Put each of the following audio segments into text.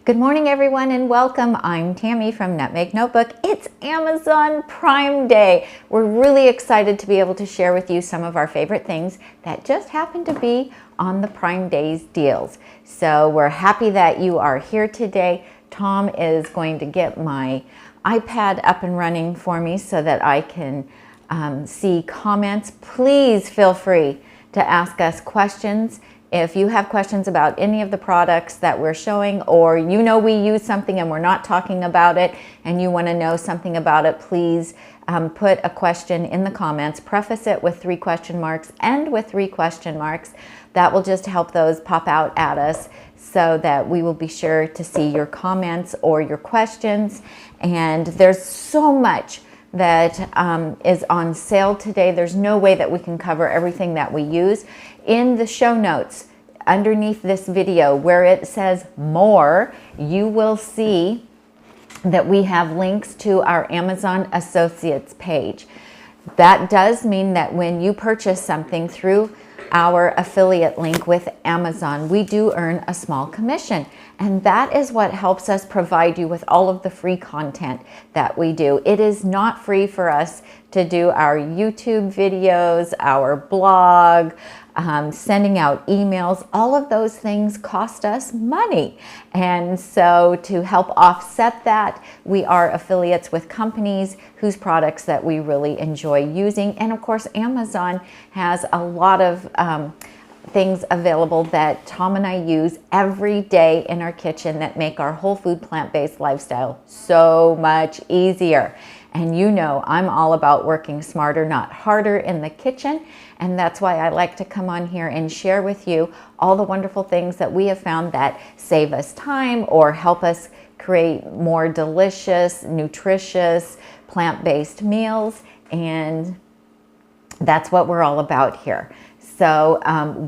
Good morning, everyone, and welcome. I'm Tami from Nutmeg Notebook. It's Amazon Prime Day. We're really excited to be able to share with you some of our favorite things that just happen to be on the Prime Days deals. So we're happy that you are here today. Tom is going to get my iPad up and running for me so that I can see comments. Please feel free to ask us questions. If you have questions about any of the products that we're showing, or you know we use something and we're not talking about it and you want to know something about it, please put a question in the comments. Preface it with 3 question marks, end with 3 question marks. That will just help those pop out at us so that we will be sure to see your comments or your questions. And there's so much that is on sale today. There's no way that we can cover everything that we use. In the show notes underneath this video where it says more, you will see that we have links to our Amazon Associates page. That does mean that when you purchase something through our affiliate link with Amazon, we do earn a small commission. And that is what helps us provide you with all of the free content that we do. It is not free for us to do our YouTube videos, our blog, sending out emails. All of those things cost us money. And so to help offset that, we are affiliates with companies whose products that we really enjoy using. And of course, Amazon has a lot of things available that Tom and I use every day in our kitchen that make our whole food plant-based lifestyle so much easier. And you know, I'm all about working smarter, not harder in the kitchen. And that's why I like to come on here and share with you all the wonderful things that we have found that save us time or help us create more delicious, nutritious, plant-based meals. And that's what we're all about here. So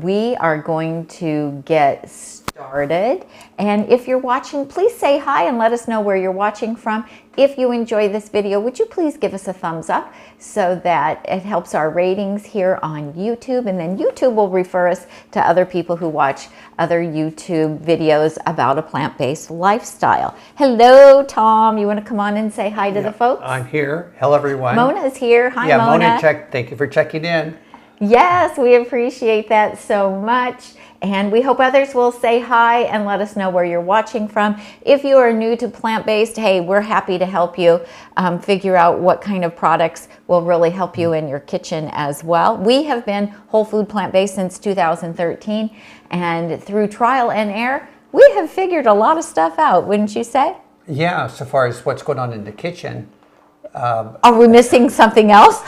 we are going to get started. And if you're watching, please say hi and let us know where you're watching from. If you enjoy this video, would you please give us a thumbs up so that it helps our ratings here on YouTube, and then YouTube will refer us to other people who watch other YouTube videos about a plant-based lifestyle. Hello, Tom. You want to come on and say hi to the folks? I'm here. Hello, everyone. Mona's here. Hi, Mona. Thank you for checking in. Yes, we appreciate that so much. And we hope others will say hi and let us know where you're watching from. If you are new to plant-based, hey, we're happy to help you figure out what kind of products will really help you in your kitchen as well. We have been whole food plant-based since 2013, and through trial and error, we have figured a lot of stuff out, wouldn't you say? Yeah, so far as what's going on in the kitchen. Are we missing something else?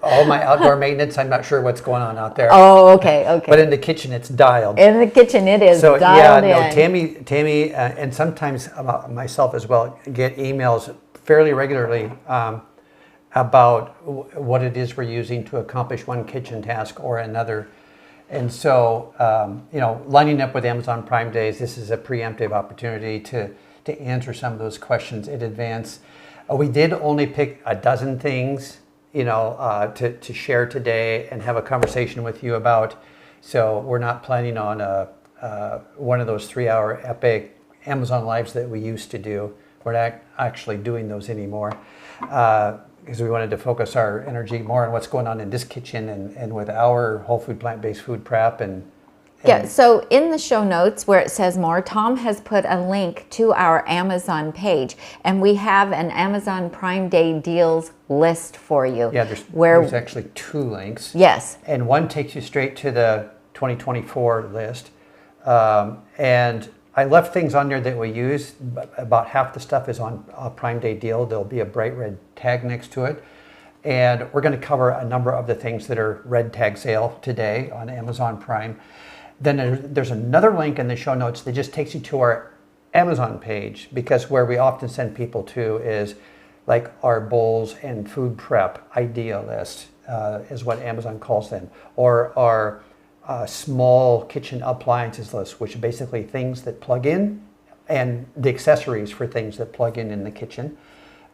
All my outdoor maintenance, I'm not sure what's going on out there. Oh, okay, okay. But in the kitchen, it's dialed. In the kitchen, it is dialed in. Tami, and sometimes myself as well, get emails fairly regularly about what it is we're using to accomplish one kitchen task or another. And so, you know, lining up with Amazon Prime Days, this is a preemptive opportunity to answer some of those questions in advance. We did only pick a dozen things, you know, to share today and have a conversation with you about. So we're not planning on one of those 3-hour epic Amazon Lives that we used to do. We're not actually doing those anymore because we wanted to focus our energy more on what's going on in this kitchen and with our whole food plant-based food prep and yeah, so in the show notes where it says more, Tom has put a link to our Amazon page, and we have an Amazon Prime Day deals list for you. Yeah, there's actually 2 links. Yes. And one takes you straight to the 2024 list. And I left things on there that we use. But about half the stuff is on a Prime Day deal. There'll be a bright red tag next to it. And we're going to cover a number of the things that are red tag sale today on Amazon Prime. Then there's another link in the show notes that just takes you to our Amazon page, because where we often send people to is like our bowls and food prep idea list is what Amazon calls them, or our small kitchen appliances list, which are basically things that plug in and the accessories for things that plug in the kitchen.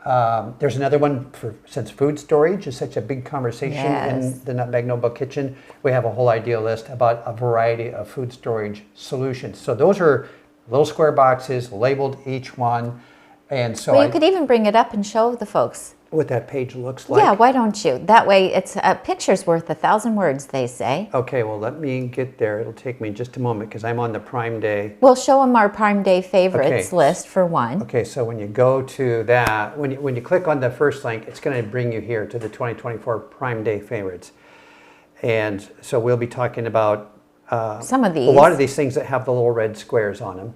There's another one since food storage is such a big conversation in the Nutmeg Notebook kitchen. We have a whole idea list about a variety of food storage solutions. So those are little square boxes, labeled each one. And so Well, you could even bring it up and show the folks. What that page looks like. Yeah, why don't you? That way, it's a picture's worth 1,000 words, they say. Okay, well, let me get there. It'll take me just a moment because I'm on the Prime Day. We'll show them our Prime Day favorites list for one. Okay, so when you go to that, when you click on the first link, it's going to bring you here to the 2024 Prime Day favorites. And so we'll be talking about some of these. A lot of these things that have the little red squares on them.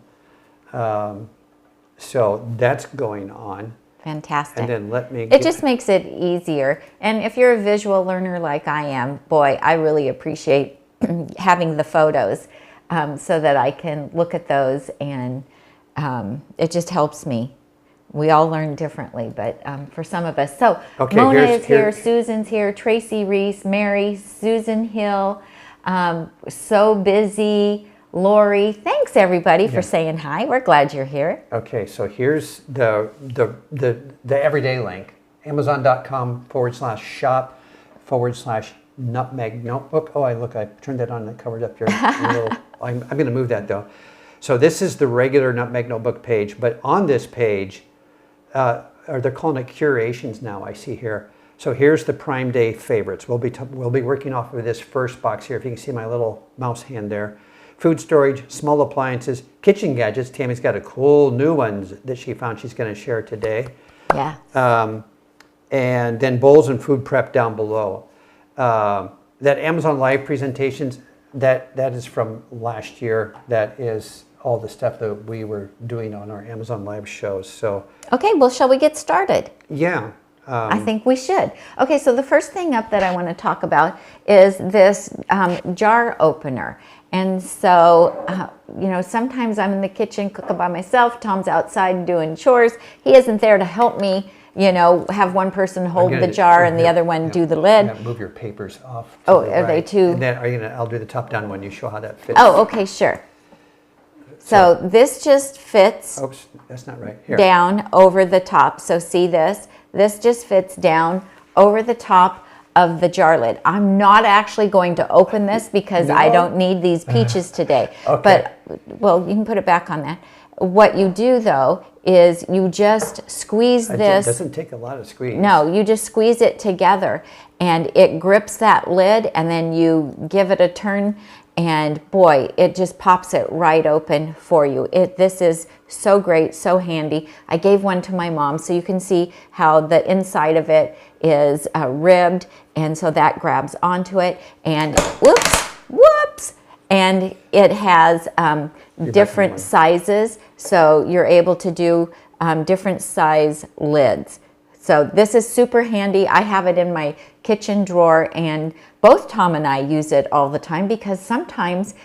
So that's going on. Fantastic. And then let me It just makes it easier. And if you're a visual learner like I am, boy, I really appreciate having the photos so that I can look at those, and it just helps me. We all learn differently, but for some of us. So okay, Mona is here, Susan's here, Tracy Reese, Mary, Susan Hill, So Busy, Lori. Thanks everybody for saying hi. We're glad you're here. Okay, so here's the everyday link. Amazon.com/shop/nutmegnotebook. Oh, I turned that on and it covered up your little. I'm going to move that though. So this is the regular Nutmeg Notebook page, but on this page, or they're calling it curations now, I see here. So here's the Prime Day favorites. We'll be working off of this first box here. If you can see my little mouse hand there. Food storage, small appliances, kitchen gadgets. Tammy's got a cool new ones that she found she's going to share today. Yeah. And then bowls and food prep down below. That Amazon Live presentations, that is from last year. That is all the stuff that we were doing on our Amazon Live shows. So okay, well, shall we get started? Yeah. I think we should. Okay, so the first thing up that I want to talk about is this jar opener. And so, you know, sometimes I'm in the kitchen cooking by myself. Tom's outside doing chores. He isn't there to help me, you know, have one person hold the jar and the other one do the lid. Move your papers off. Oh, are they too? And then I'll do the top down one. You show how that fits. Oh, okay, sure. So this just fits oops, that's not right. Here. Down over the top. So see this? This just fits down over the top of the jar lid. I'm not actually going to open this because I don't need these peaches today. Okay. But, well, you can put it back on that. What you do, though, is you just squeeze this. It doesn't take a lot of squeeze. No, you just squeeze it together, and it grips that lid, and then you give it a turn, and boy, it just pops it right open for you. This is so great, so handy. I gave one to my mom, so you can see how the inside of it is ribbed, and so that grabs onto it, and whoops, and it has different sizes, so you're able to do different size lids. So this is super handy. I have it in my kitchen drawer, and both Tom and I use it all the time because sometimes,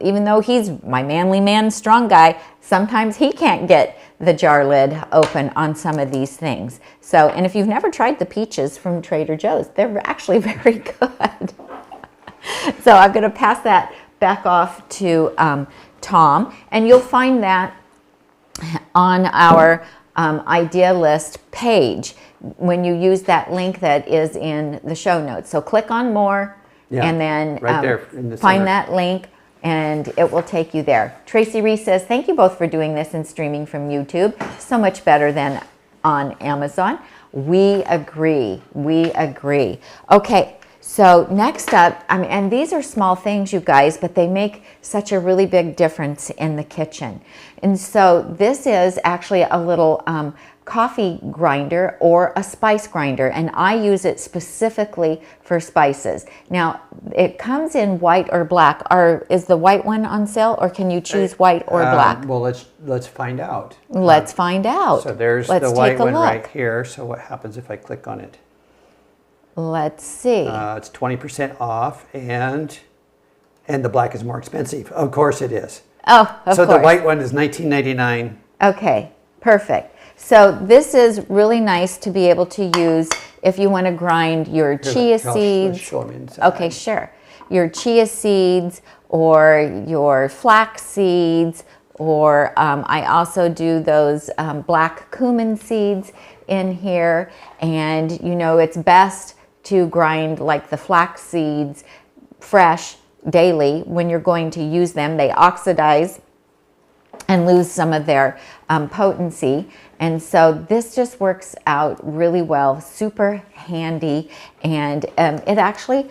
even though he's my manly man, strong guy, sometimes he can't get the jar lid open on some of these things. So, and if you've never tried the peaches from Trader Joe's, they're actually very good. So I'm going to pass that back off to Tom, and you'll find that on our idea list page when you use that link that is in the show notes. So click on more, and then right there in the find center. that link, and it will take you there. Tracy Reese says, thank you both for doing this and streaming from YouTube. So much better than on Amazon. We agree. We agree. Okay. So next up, and these are small things, you guys, but they make such a really big difference in the kitchen. And so this is actually a little coffee grinder or a spice grinder, and I use it specifically for spices. Now, it comes in white or black. Is the white one on sale, or can you choose white or black? Well, let's find out. Let's find out. So there's the white one right here. So what happens if I click on it? Let's see. It's 20% off, and the black is more expensive. Of course it is. Oh, of course. So the white one is $19.99. Okay, perfect. So this is really nice to be able to use if you want to grind your chia seeds. Let's show them inside. Okay, sure. Your chia seeds or your flax seeds, or I also do those black cumin seeds in here. And you know, it's best to grind like the flax seeds fresh daily when you're going to use them. They oxidize and lose some of their potency. And so this just works out really well, super handy, and it actually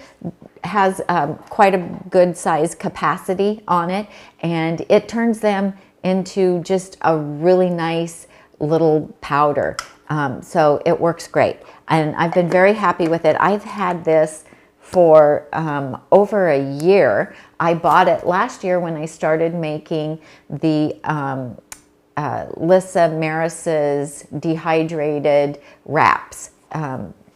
has quite a good size capacity on it, and it turns them into just a really nice little powder. So it works great, and I've been very happy with it. I've had this for over a year. I bought it last year when I started making the Lissa Maris's dehydrated wraps,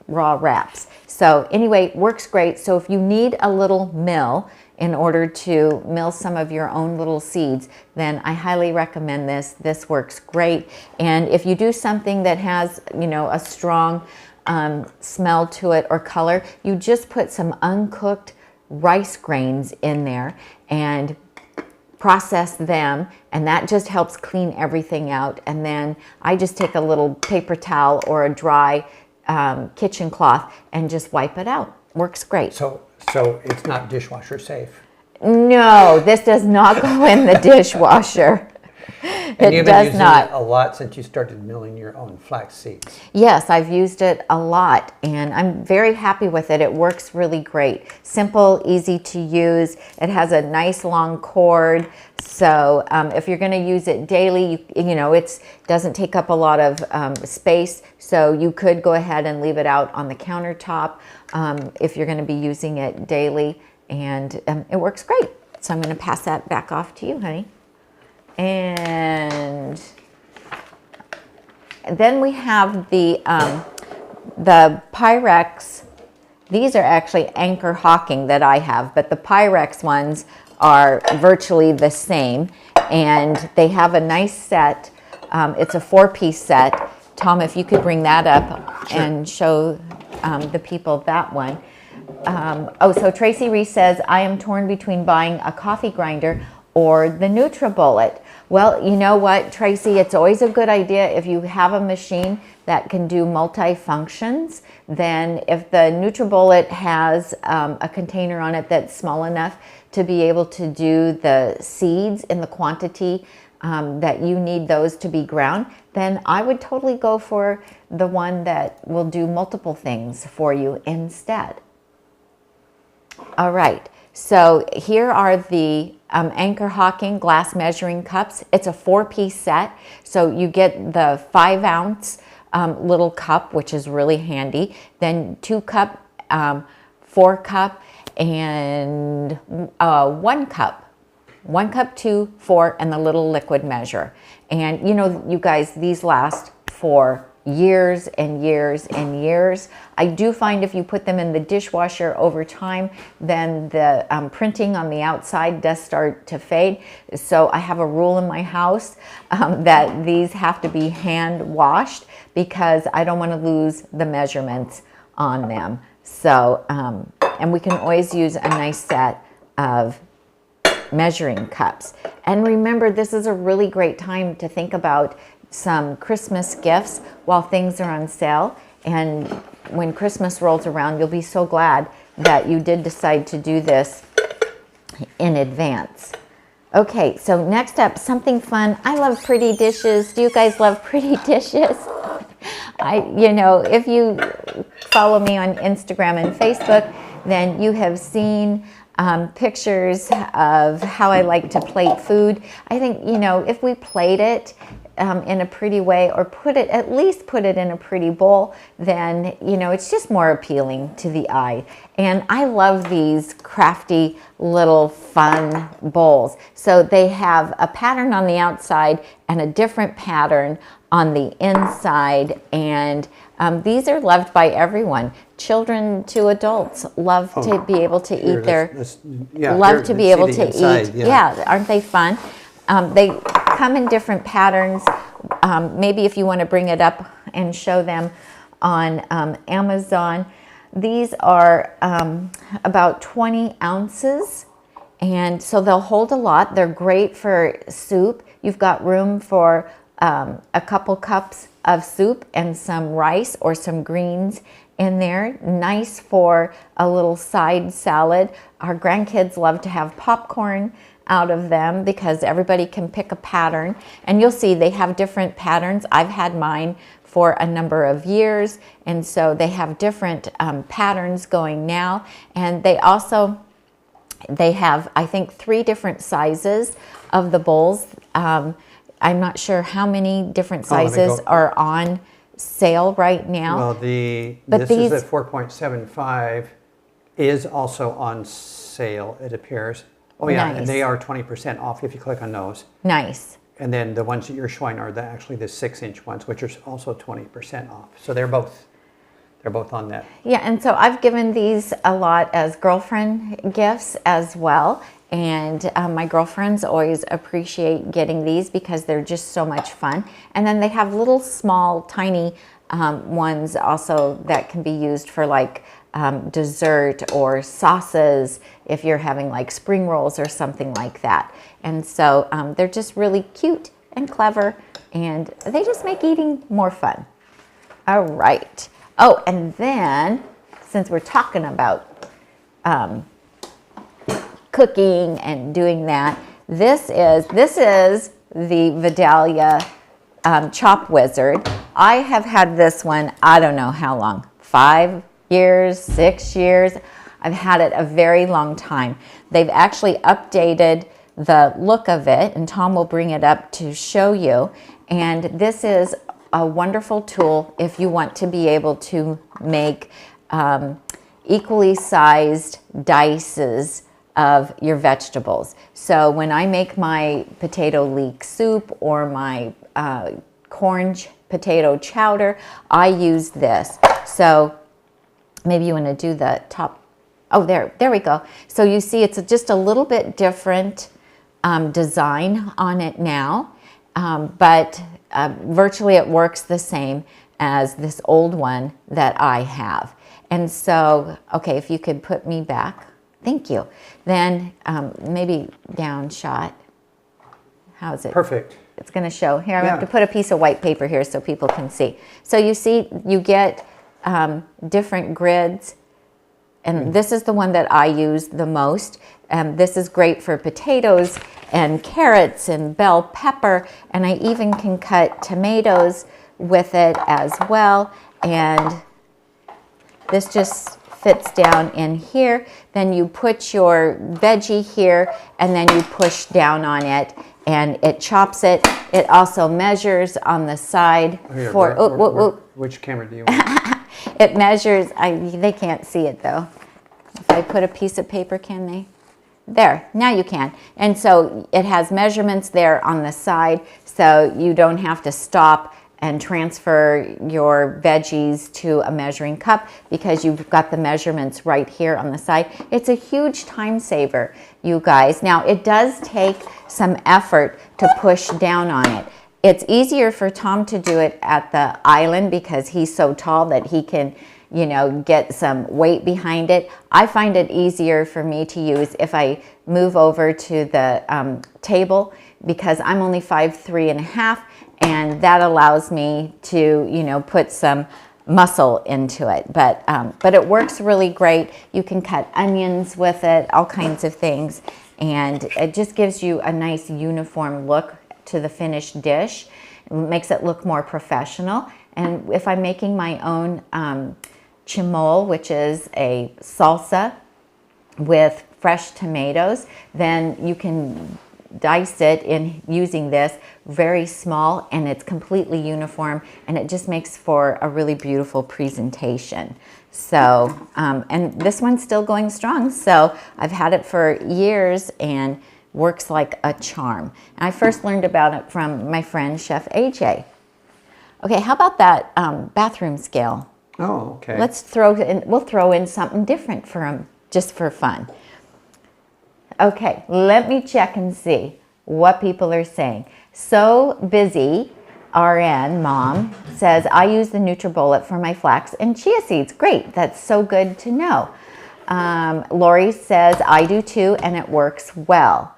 raw wraps. So anyway, works great. So if you need a little mill in order to mill some of your own little seeds, then I highly recommend this. This works great. And if you do something that has, you know, a strong smell to it or color, you just put some uncooked rice grains in there and process them, and that just helps clean everything out. And then I just take a little paper towel or a dry kitchen cloth and just wipe it out. Works great. So it's not dishwasher safe. No, this does not go in the dishwasher. And you've been using it a lot since you started milling your own flax seeds. Yes, I've used it a lot, and I'm very happy with it. It works really great. Simple, easy to use. It has a nice long cord, so if you're going to use it daily, you know, it doesn't take up a lot of space, so you could go ahead and leave it out on the countertop if you're going to be using it daily, and it works great. So I'm going to pass that back off to you, honey. And then we have the Pyrex. These are actually Anchor Hawking that I have, but the Pyrex ones are virtually the same, and they have a nice set. It's a 4-piece set. Tom, if you could bring that up. Sure. And show the people that one. Oh, so Tracy Reese says, I am torn between buying a coffee grinder or the NutriBullet. Well, you know what, Tracy, it's always a good idea if you have a machine that can do multi-functions, then if the NutriBullet has a container on it that's small enough to be able to do the seeds in the quantity that you need those to be ground, then I would totally go for the one that will do multiple things for you instead. All right. So here are the Anchor Hawking glass measuring cups. It's a 4-piece set. So you get the 5-ounce little cup, which is really handy. Then 2-cup, 4-cup, and 1 cup. 1 cup, 2, 4, and the little liquid measure. And you know, you guys, these last for years and years and years. I do find if you put them in the dishwasher over time, then the printing on the outside does start to fade. So I have a rule in my house that these have to be hand washed because I don't want to lose the measurements on them. So, and we can always use a nice set of measuring cups. And remember, this is a really great time to think about some Christmas gifts while things are on sale. And when Christmas rolls around, you'll be so glad that you did decide to do this in advance. Okay, so next up, something fun. I love pretty dishes. Do you guys love pretty dishes? You know, if you follow me on Instagram and Facebook, then you have seen pictures of how I like to plate food. I think, you know, if we plate it in a pretty way, or at least put it in a pretty bowl, then, you know, it's just more appealing to the eye. And I love these crafty little fun bowls. So they have a pattern on the outside and a different pattern on the inside, and these are loved by everyone. Children to adults love to be able to eat to be able to eat. Yeah, aren't they fun? They come in different patterns. Maybe if you want to bring it up and show them on Amazon. These are about 20 ounces, and so they'll hold a lot. They're great for soup. You've got room for a couple cups of soup and some rice or some greens in there. Nice for a little side salad. Our grandkids love to have popcorn out of them because everybody can pick a pattern. And you'll see they have different patterns. I've had mine for a number of years, and so they have different patterns going now. And they have, I think, 3 different sizes of the bowls. I'm not sure how many different sizes are on sale right now. Well, this is at 4.75 is also on sale, it appears. Oh yeah, nice. And they are 20% off if you click on those. Nice. And then the ones that you're showing are actually the 6-inch ones, which are also 20% off. So they're both on that. Yeah, and so I've given these a lot as girlfriend gifts as well. And my girlfriends always appreciate getting these because they're just so much fun. And then they have little small tiny ones also that can be used for like dessert or sauces if you're having like spring rolls or something like that. And so they're just really cute and clever, and they just make eating more fun. All right. Oh, and then since we're talking about cooking and doing that, this is the Vidalia Chop Wizard. I have had this one, I don't know how long, 5 years, 6 years. I've had it a very long time. They've actually updated the look of it, and Tom will bring it up to show you. And this is a wonderful tool if you want to be able to make equally sized dices of your vegetables. So when I make my potato leek soup or my potato chowder, I use this. So maybe you want to do the top. Oh, there we go. So you see it's just a little bit different design on it now, but virtually it works the same as this old one that I have. And so, okay, if you could put me back. Thank you. Then maybe down shot. How's it? Perfect. It's going to show. Here, I'm going to have to put a piece of white paper here so people can see. So you see, you get different grids. And this is the one that I use the most. This is great for potatoes and carrots and bell pepper. And I even can cut tomatoes with it as well. And this just fits down in here. Then you put your veggie here and then you push down on it and it chops it. It also measures on the side for which camera do you want? It measures, they can't see it though. If I put a piece of paper, can they? There, now you can. And so it has measurements there on the side, so you don't have to stop and transfer your veggies to a measuring cup because you've got the measurements right here on the side. It's a huge time saver, you guys. Now, it does take some effort to push down on it. It's easier for Tom to do it at the island because he's so tall that he can, you know, get some weight behind it. I find it easier for me to use if I move over to the table because I'm only 5'3½", and that allows me to, you know, put some muscle into it. But it works really great. You can cut onions with it, all kinds of things, and it just gives you a nice uniform look to the finished dish. It makes it look more professional. And if I'm making my own chimol, which is a salsa with fresh tomatoes, then you can dice it in using this very small, and it's completely uniform, and it just makes for a really beautiful presentation. So, and this one's still going strong. So I've had it for years and works like a charm. And I first learned about it from my friend Chef AJ. Okay, how about that bathroom scale? Oh, okay. Let's we'll throw in something different for them just for fun. Okay, let me check and see what people are saying. So Busy RN Mom says, I use the NutriBullet for my flax and chia seeds. Great, that's so good to know. Lori says, I do too, and it works well.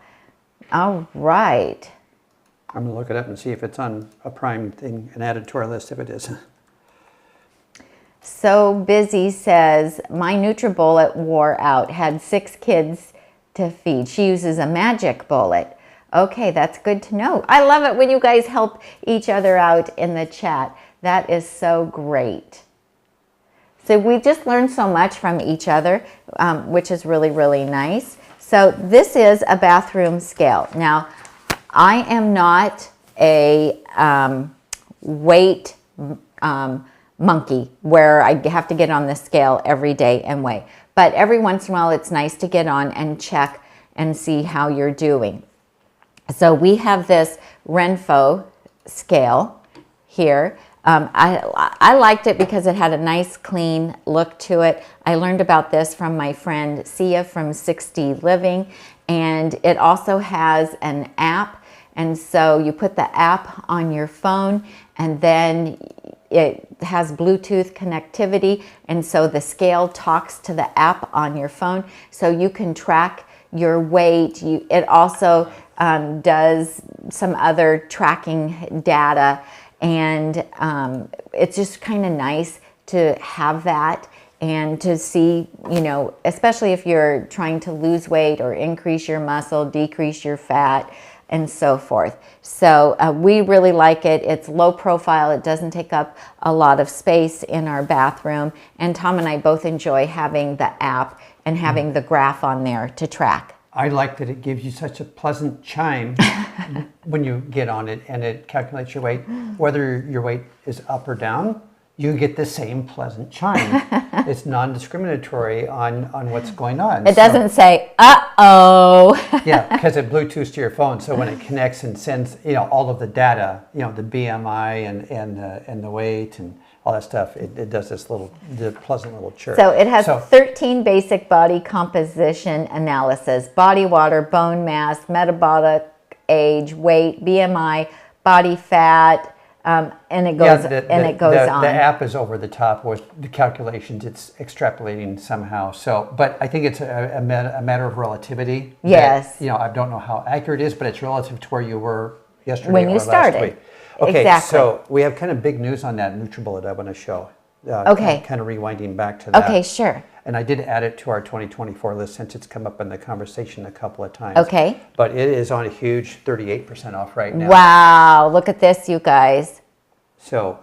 All right. I'm going to look it up and see if it's on a Prime thing and add it to our list if it is. So Busy says, my NutriBullet wore out, had 6 kids to feed. She uses a magic bullet. Okay, that's good to know. I love it when you guys help each other out in the chat. That is so great. So we just learned so much from each other, which is really, really nice. So this is a bathroom scale. Now, I am not a weight monkey where I have to get on the scale every day and weigh. But every once in a while, it's nice to get on and check and see how you're doing. So we have this Renpho scale here. I liked it because it had a nice clean look to it. I learned about this from my friend Sia from 60 Living, and it also has an app. And so you put the app on your phone, and then it has Bluetooth connectivity, and so the scale talks to the app on your phone, so you can track your weight. It also does some other tracking data, and it's just kind of nice to have that and to see, you know, especially if you're trying to lose weight or increase your muscle, decrease your fat, and so forth. So we really like it. It's low profile. It doesn't take up a lot of space in our bathroom. And Tom and I both enjoy having the app and having the graph on there to track. I like that it gives you such a pleasant chime when you get on it, and it calculates your weight. Whether your weight is up or down, you get the same pleasant chime. It's non-discriminatory on what's going on. It doesn't say, uh-oh. Yeah, because it Bluetooths to your phone, so when it connects and sends, you know, all of the data, you know, the BMI and the weight and all that stuff, it does this the pleasant little chirp. So it has 13 basic body composition analysis: body water, bone mass, metabolic age, weight, BMI, body fat, and it goes on. The app is over the top with the calculations. It's extrapolating somehow. So, but I think it's a matter of relativity. Yes. That, you know, I don't know how accurate it is, but it's relative to where you were yesterday when you started. Last week. Okay, exactly. So we have kind of big news on that NutriBullet I want to show. Okay. Kind of rewinding back to that. Okay, sure. And I did add it to our 2024 list since it's come up in the conversation a couple of times. Okay. But it is on a huge 38% off right now. Wow, look at this, you guys. So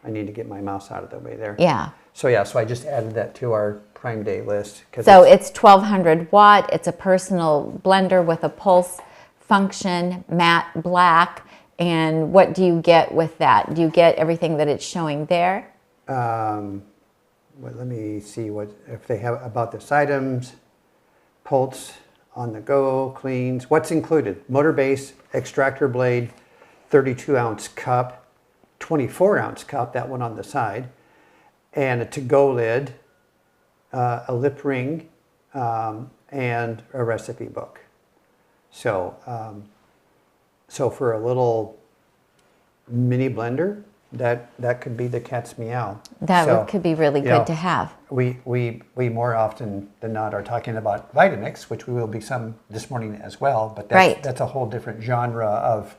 I need to get my mouse out of the way there. Yeah. So yeah, so I just added that to our Prime Day list. So it's 1200 watt. It's a personal blender with a pulse function, matte black. And what do you get with that? Do you get everything that it's showing there? Well, let me see if they have about this items. Pulse, on the go, cleans. What's included? Motor base, extractor blade, 32-ounce cup, 24-ounce cup, that one on the side, and a to-go lid, a lip ring, and a recipe book. So, so for a little mini blender, that could be the cat's meow. Could be really good to have. We more often than not are talking about Vitamix, which we will be some this morning as well, but that's a whole different genre of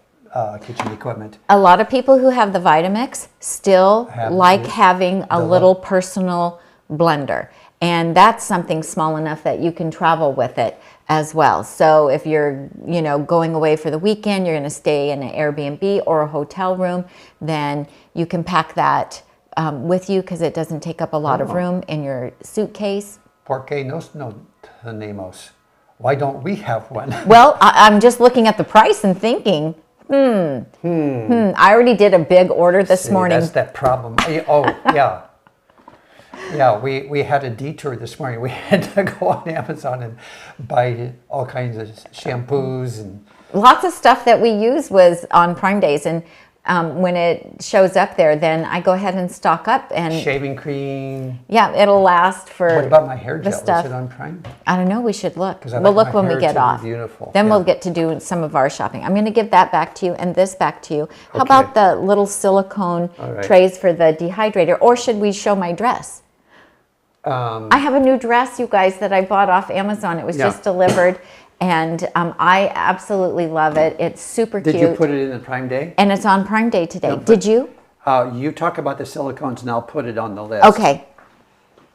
kitchen equipment. A lot of people who have the Vitamix still like having a little personal blender. And that's something small enough that you can travel with it as well. So if you're, you know, going away for the weekend, you're going to stay in an Airbnb or a hotel room, then you can pack that with you because it doesn't take up a lot of room in your suitcase. Por qué no tenemos? Why don't we have one? Well, I'm just looking at the price and thinking, I already did a big order this morning. That's that problem. Oh, yeah. Yeah, we had a detour this morning. We had to go on Amazon and buy all kinds of shampoos and lots of stuff that we use was on Prime Days, and when it shows up there, then I go ahead and stock up and shaving cream. Yeah, it'll last for. What about my hair gel? Stuff. Is it on Prime? I don't know. We should look. We'll look when we get off. Beautiful. Then we'll get to do some of our shopping. I'm going to give that back to you and this back to you. How about the little silicone trays for the dehydrator? Or should we show my dress? I have a new dress, you guys, that I bought off Amazon. It was just delivered, and I absolutely love it. It's super cute. Did you put it in the Prime Day? And it's on Prime Day today. Did you? You talk about the silicones and I'll put it on the list. Okay.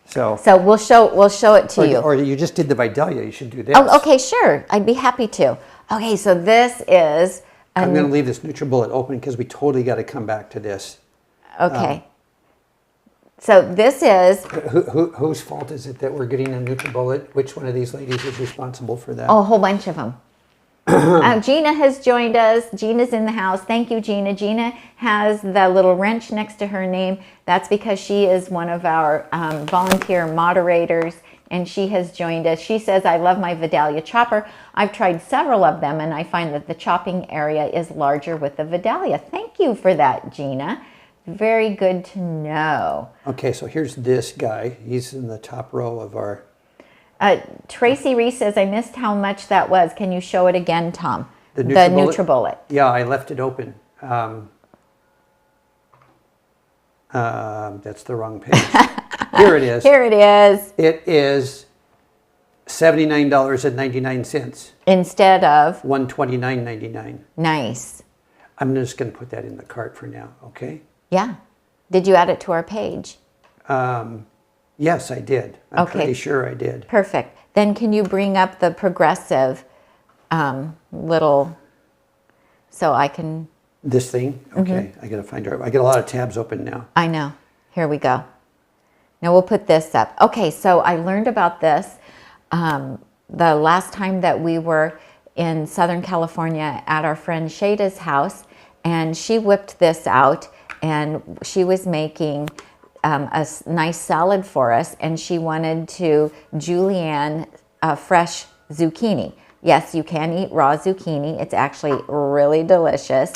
So we'll show it to you. Or you just did the Vidalia, you should do this. Oh, okay, sure. I'd be happy to. Okay, so this is... I'm going to leave this NutriBullet open because we totally got to come back to this. Okay. So this is... Whose fault is it that we're getting a NutriBullet? Which one of these ladies is responsible for that? Oh, a whole bunch of them. Gina has joined us. Gina's in the house. Thank you, Gina. Gina has the little wrench next to her name. That's because she is one of our volunteer moderators, and she has joined us. She says, I love my Vidalia chopper. I've tried several of them, and I find that the chopping area is larger with the Vidalia. Thank you for that, Gina. Very good to know. Okay, so here's this guy. He's in the top row of our... Tracy Reese says, I missed how much that was. Can you show it again, Tom? The NutriBullet. Yeah, I left it open. That's the wrong page. Here it is. Here it is. It is $79.99. Instead of? $129.99. Nice. I'm just going to put that in the cart for now, okay? Yeah. Did you add it to our page? Yes, I did. I'm pretty sure I did. Perfect. Then can you bring up the progressive little, so I can... This thing? Okay, I got to find her. I get a lot of tabs open now. I know. Here we go. Now we'll put this up. Okay, so I learned about this the last time that we were in Southern California at our friend Shada's house, and she whipped this out, and she was making a nice salad for us, and she wanted to julienne fresh zucchini. Yes, you can eat raw zucchini. It's actually really delicious.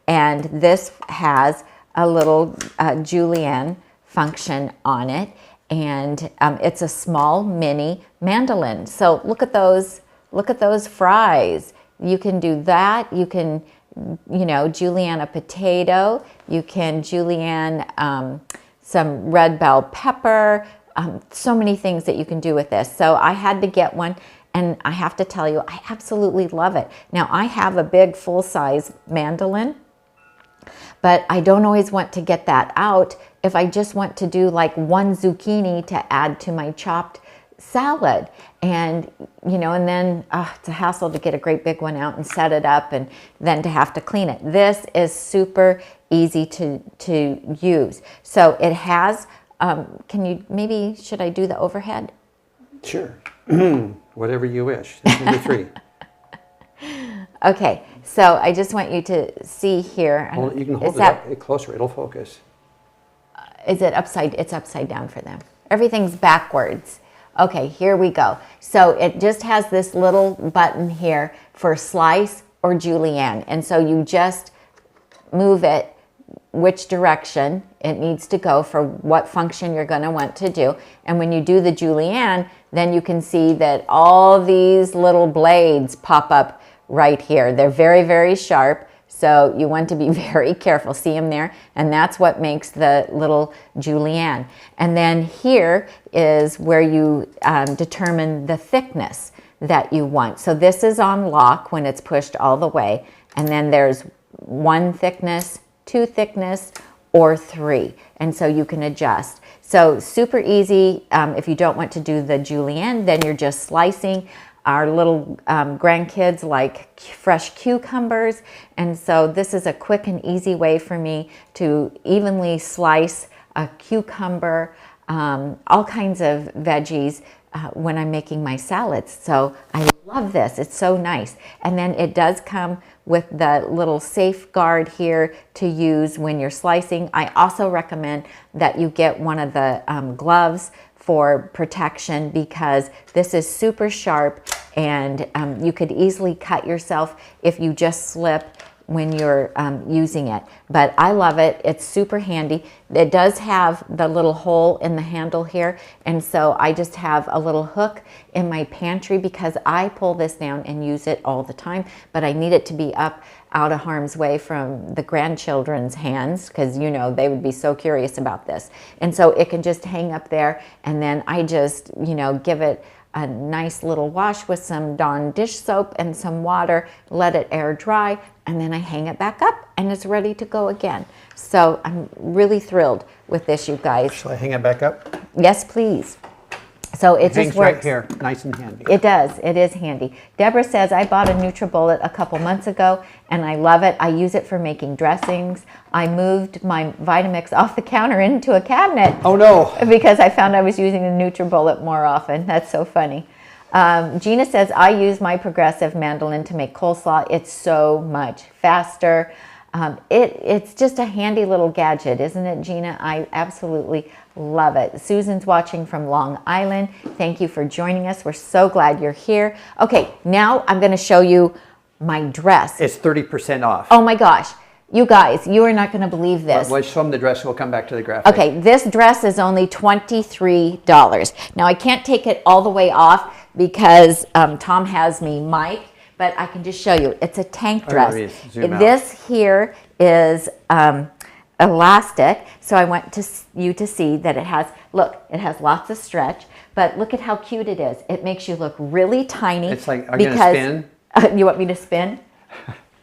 And this has a little julienne function on it, and it's a small mini mandoline. So look at those fries. You can do that. You can, julienne a potato. You can julienne some red bell pepper, so many things that you can do with this. So I had to get one, and I have to tell you, I absolutely love it. Now I have a big full-size mandoline, but I don't always want to get that out if I just want to do like one zucchini to add to my chopped salad. And, and then it's a hassle to get a great big one out and set it up and then to have to clean it. This is super easy to use. So it has, should I do the overhead? Sure. Whatever you wish. There's number 3. Okay, so I just want you to see here. You can hold it up closer. It'll focus. Is it upside? It's upside down for them. Everything's backwards. Okay, here we go. So it just has this little button here for slice or julienne. And so you just move it which direction it needs to go for what function you're going to want to do. And when you do the julienne, then you can see that all these little blades pop up right here. They're very, very sharp. So you want to be very careful. See them there? And that's what makes the little julienne. And then here is where you determine the thickness that you want. So this is on lock when it's pushed all the way. And then there's 1 thickness, 2 thickness, or 3. And so you can adjust. So super easy. If you don't want to do the julienne, then you're just slicing. Our little grandkids like fresh cucumbers, and so this is a quick and easy way for me to evenly slice a cucumber, all kinds of veggies when I'm making my salads. So I love this. It's so nice. And then it does come with the little safeguard here to use when you're slicing. I also recommend that you get one of the gloves for protection, because this is super sharp, and you could easily cut yourself if you just slip when you're using it. But I love it. It's super handy. It does have the little hole in the handle here, and so I just have a little hook in my pantry because I pull this down and use it all the time, but I need it to be up out of harm's way from the grandchildren's hands, because they would be so curious about this. And so it can just hang up there, and then I just give it a nice little wash with some Dawn dish soap and some water, let it air dry, and then I hang it back up and it's ready to go again. So I'm really thrilled with this, you guys. Shall I hang it back up? Yes, please. So it just works. Right here, nice and handy. It does. It is handy. Deborah says, I bought a NutriBullet a couple months ago and I love it. I use it for making dressings. I moved my Vitamix off the counter into a cabinet. Oh no. Because I found I was using the NutriBullet more often. That's so funny. Gina says, I use my Progressive mandoline to make coleslaw. It's so much faster. It's just a handy little gadget, isn't it, Gina? I absolutely love it. Susan's watching from Long Island. Thank you for joining us. We're so glad you're here. Okay, now I'm going to show you my dress. It's 30% off. Oh my gosh. You guys, you are not going to believe this. Let's show them the dress. We'll come back to the graphic. Okay, this dress is only $23. Now, I can't take it all the way off because Tom has me mic, but I can just show you. It's a tank dress. This here is elastic, so I want you to see that it has, look, it has lots of stretch, but look at how cute it is. It makes you look really tiny. It's like, are you going to spin? You want me to spin?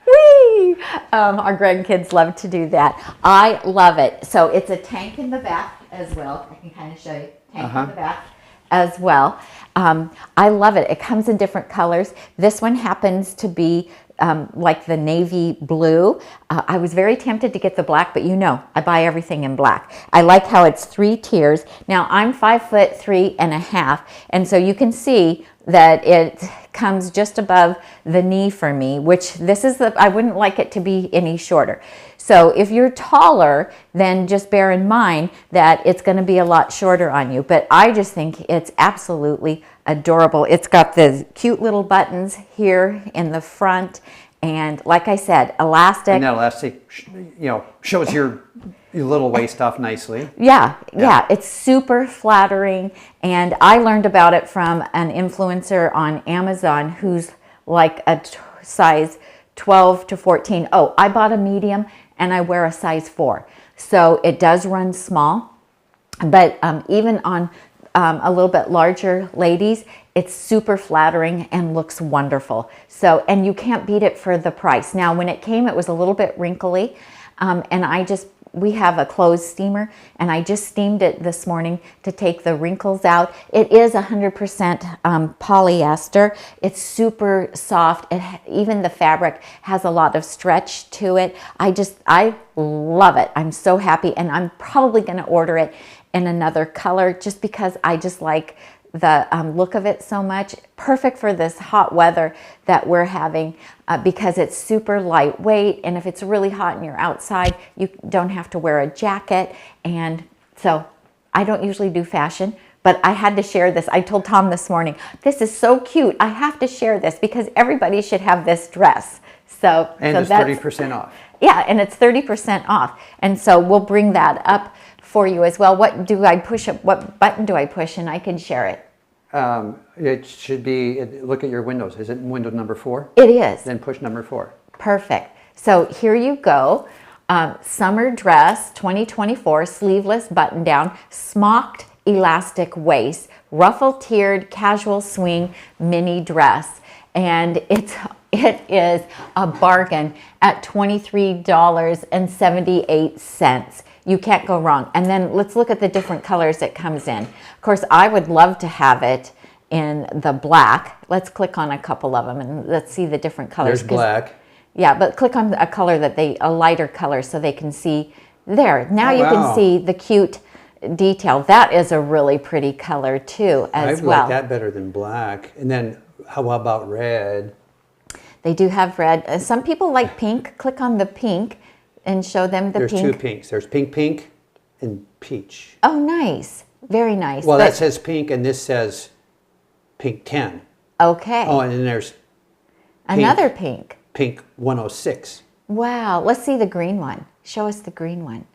Whee! Our grandkids love to do that. I love it. So it's a tank in the back as well. I can kind of show you. Tank in the back as well. I love it. It comes in different colors. This one happens to be like the navy blue. I was very tempted to get the black, but you know, I buy everything in black. I like how it's 3 tiers. Now I'm 5'3.5", and so you can see that it comes just above the knee for me, which this is I wouldn't like it to be any shorter. So if you're taller, then just bear in mind that it's going to be a lot shorter on you. But I just think it's absolutely adorable. It's got the cute little buttons here in the front. And like I said, elastic. And that elastic, shows your little waist off nicely. Yeah, it's super flattering. And I learned about it from an influencer on Amazon who's like a size 12 to 14. Oh, I bought a medium and I wear a size 4. So it does run small. But even on a little bit larger ladies, it's super flattering and looks wonderful. So, and you can't beat it for the price. Now, when it came, it was a little bit wrinkly, and we have a clothes steamer, and I just steamed it this morning to take the wrinkles out. It is 100% polyester. It's super soft. Even the fabric has a lot of stretch to it. I love it. I'm so happy, and I'm probably going to order it in another color just because I just like the look of it so much. Perfect for this hot weather that we're having because it's super lightweight, and if it's really hot and you're outside, you don't have to wear a jacket. And so I don't usually do fashion, but I had to share this. I told Tom this morning, this is so cute. I have to share this because everybody should have this dress. So it's 30% off. Yeah, and it's 30% off. And so we'll bring that up for you as well. What do I push? What button do I push, and I can share it? It should be, look at your windows. Is it window number 4? It is. Then push number 4. Perfect. So here you go. Summer dress 2024, sleeveless button down, smocked elastic waist, ruffle tiered casual swing mini dress. And it is a bargain at $23.78. You can't go wrong. And then let's look at the different colors it comes in. Of course, I would love to have it in the black. Let's click on a couple of them and let's see the different colors. There's black. Yeah, but click on a color a lighter color so they can see there. Now you can see the cute detail. That is a really pretty color too as well. I like that better than black. And then how about red? They do have red. Some people like pink. Click on the pink and show them the pink. There's 2 pinks. There's pink, and peach. Oh, nice. Very nice. Well, that says pink, and this says pink 10. Okay. Oh, and then there's another pink. Pink 106. Wow. Let's see the green one. Show us the green one.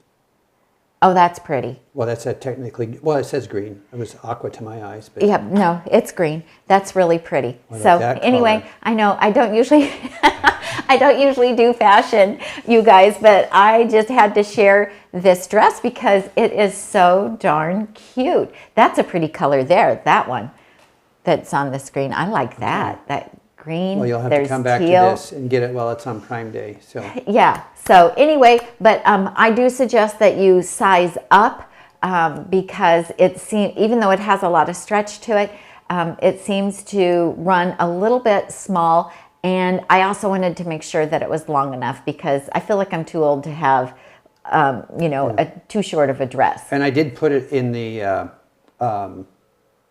Oh, that's pretty. Well, that's technically, well, it says green. It was aqua to my eyes. But yeah, no, it's green. That's really pretty. So anyway, I know I don't usually I don't usually do fashion, you guys, but I just had to share this dress because it is so darn cute. That's a pretty color there, that one. that's on the screen. I like that. That green. Well, you'll have there's to come back teal. to this and get it while it's on Prime Day. So Yeah. So anyway, but I do suggest that you size up because even though it has a lot of stretch to it, it seems to run a little bit small. And I also wanted to make sure that it was long enough because I feel like I'm too old to have, too short of a dress. And I did put it in the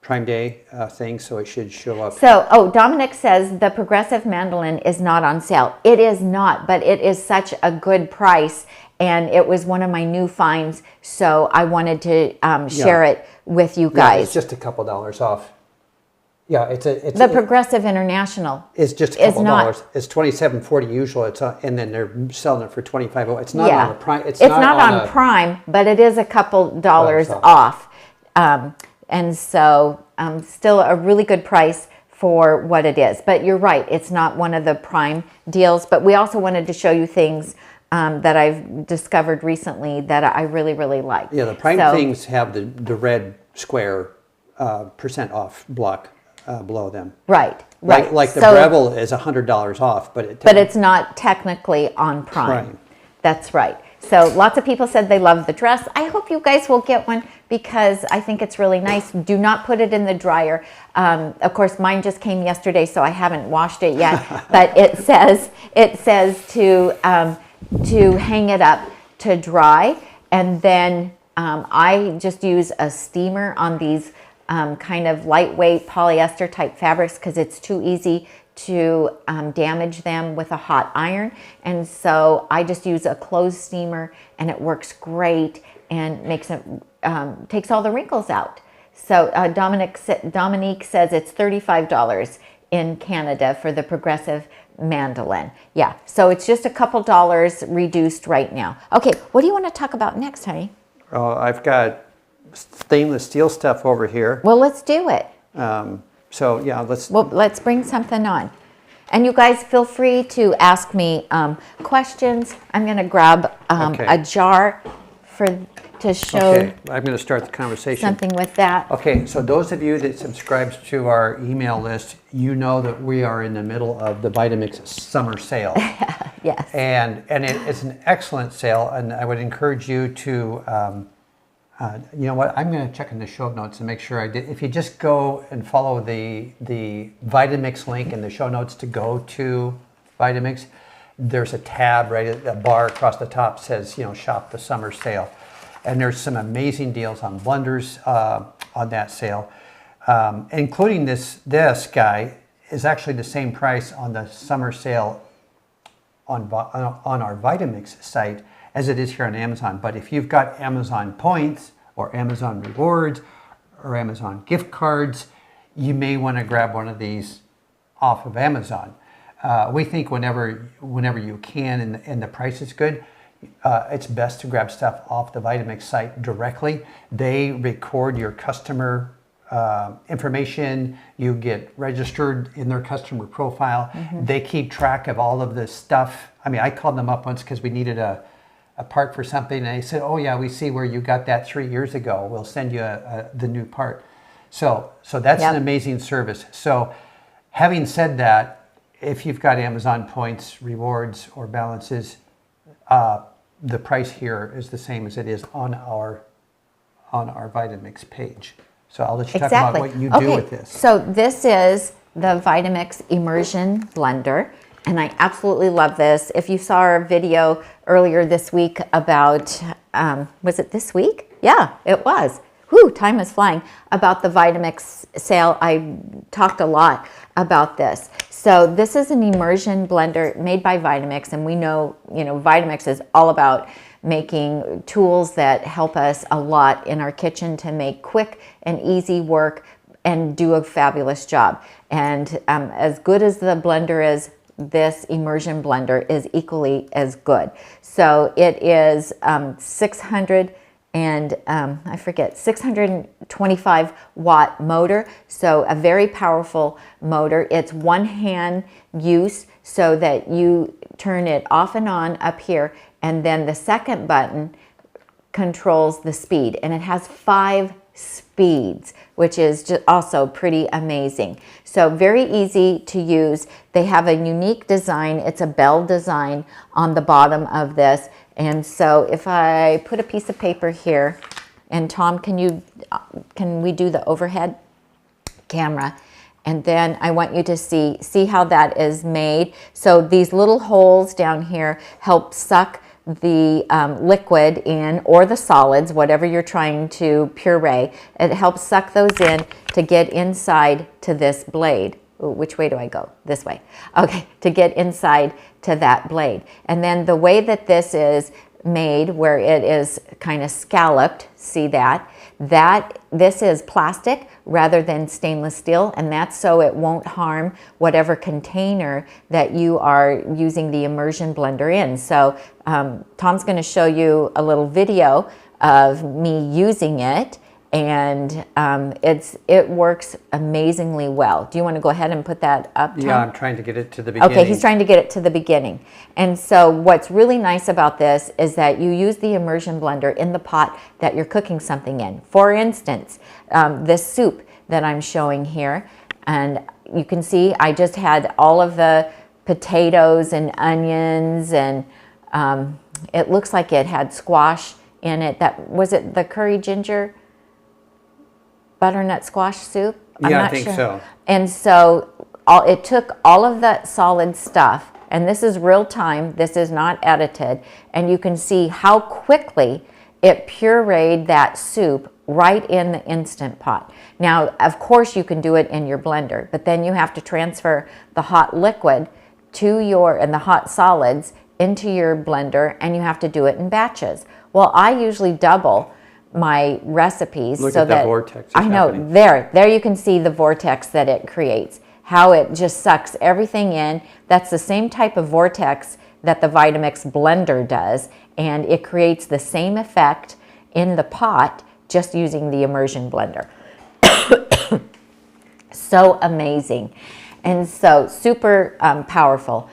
Prime Day thing, so it should show up. So, Dominic says the Progressive mandolin is not on sale. It is not, but it is such a good price, and it was one of my new finds, so I wanted to share it with you guys. Yeah, it's just a couple dollars off. Yeah, the Progressive International. It's just a couple dollars. It's $27.40 usual. And then they're selling it for $25. It's not on a Prime. It's not on Prime, but it is a couple dollars off. And so still a really good price for what it is. But you're right, it's not one of the Prime deals. But we also wanted to show you things that I've discovered recently that I really, really like. Yeah, the Prime things have the red square % off block below them. Right. Like the Breville is $100 off, but it's not technically on Prime. That's right. So lots of people said they love the dress. I hope you guys will get one because I think it's really nice. Do not put it in the dryer. Of course, mine just came yesterday, so I haven't washed it yet. But it says to hang it up to dry, and then I just use a steamer on these kind of lightweight polyester type fabrics because it's too easy to damage them with a hot iron. And so I just use a closed steamer and it works great and makes it takes all the wrinkles out. So Dominique says it's $35 in Canada for the Progressive mandolin. Yeah, so it's just a couple dollars reduced right now. Okay, what do you want to talk about next, honey? I've got stainless steel stuff over here. Well, let's do it. So yeah, let's bring something on. And you guys feel free to ask me questions. I'm going to grab a jar to show. Okay, I'm going to start the conversation. Something with that. Okay, so those of you that subscribe to our email list, you know that we are in the middle of the Vitamix summer sale. Yes. And it's an excellent sale, and I would encourage you to. You know what? I'm going to check in the show notes and make sure I did. If you just go and follow the Vitamix link in the show notes to go to Vitamix, there's a tab right at the bar across the top says, shop the summer sale. And there's some amazing deals on blenders on that sale, including this guy is actually the same price on the summer sale on our Vitamix site as it is here on Amazon. But if you've got Amazon points or Amazon rewards or Amazon gift cards, you may want to grab one of these off of Amazon. We think whenever you can and the price is good, it's best to grab stuff off the Vitamix site directly. They record your customer information. You get registered in their customer profile. Mm-hmm. They keep track of all of this stuff. I mean, I called them up once because we needed a part for something, and they said, "Oh yeah, we see where you got that 3 years ago. We'll send you the new part." So that's an amazing service. So having said that, if you've got Amazon points, rewards, or balances, the price here is the same as it is on our Vitamix page. So I'll let you talk about what you do with this. So this is the Vitamix immersion blender. And I absolutely love this. If you saw our video earlier this week about, was it this week? Yeah, it was. Whew, time is flying. About the Vitamix sale, I talked a lot about this. So this is an immersion blender made by Vitamix, and we know, Vitamix is all about making tools that help us a lot in our kitchen to make quick and easy work and do a fabulous job. And as good as the blender is, this immersion blender is equally as good. So it is 625 watt motor. So a very powerful motor. It's one hand use so that you turn it off and on up here, and then the second button controls the speed, and it has 5 speeds, which is just also pretty amazing. So very easy to use. They have a unique design. It's a bell design on the bottom of this. And so if I put a piece of paper here, and Tom, can we do the overhead camera? And then I want you to see how that is made. So these little holes down here help suck the liquid in, or the solids, whatever you're trying to puree. It helps suck those in to get inside to this blade. Ooh, which way do I go? This way. Okay, to get inside to that blade. And then the way that this is made, where it is kind of scalloped, see that this is plastic rather than stainless steel, and that's so it won't harm whatever container that you are using the immersion blender in. So Tom's going to show you a little video of me using it, and it works amazingly well. Do you want to go ahead and put that up, Tom? Yeah, I'm trying to get it to the beginning. Okay, he's trying to get it to the beginning. And so what's really nice about this is that you use the immersion blender in the pot that you're cooking something in. For instance, this soup that I'm showing here, and you can see I just had all of the potatoes and onions, and it looks like it had squash in it. Was it the curry ginger butternut squash soup? Yeah, I think so. And so it took all of that solid stuff, and this is real time, this is not edited, and you can see how quickly it pureed that soup right in the Instant Pot. Now, of course, you can do it in your blender, but then you have to transfer the hot liquid and the hot solids into your blender, and you have to do it in batches. Well, I usually double my recipes. Look so at the that vortex. I know happening. there you can see the vortex that it creates, how it just sucks everything in. That's the same type of vortex that the Vitamix blender does, and it creates the same effect in the pot just using the immersion blender. So amazing, and so super powerful.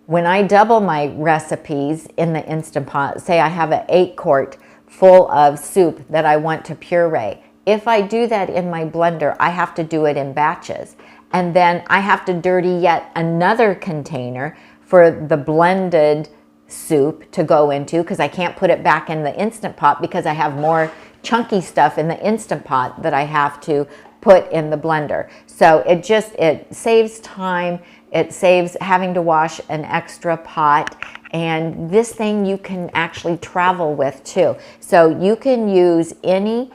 When I double my recipes in the Instant Pot, say I have an 8-quart full of soup that I want to puree. If I do that in my blender, I have to do it in batches. And then I have to dirty yet another container for the blended soup to go into, because I can't put it back in the Instant Pot because I have more chunky stuff in the Instant Pot that I have to put in the blender. So it saves time. It saves having to wash an extra pot. And this thing you can actually travel with too. So you can use any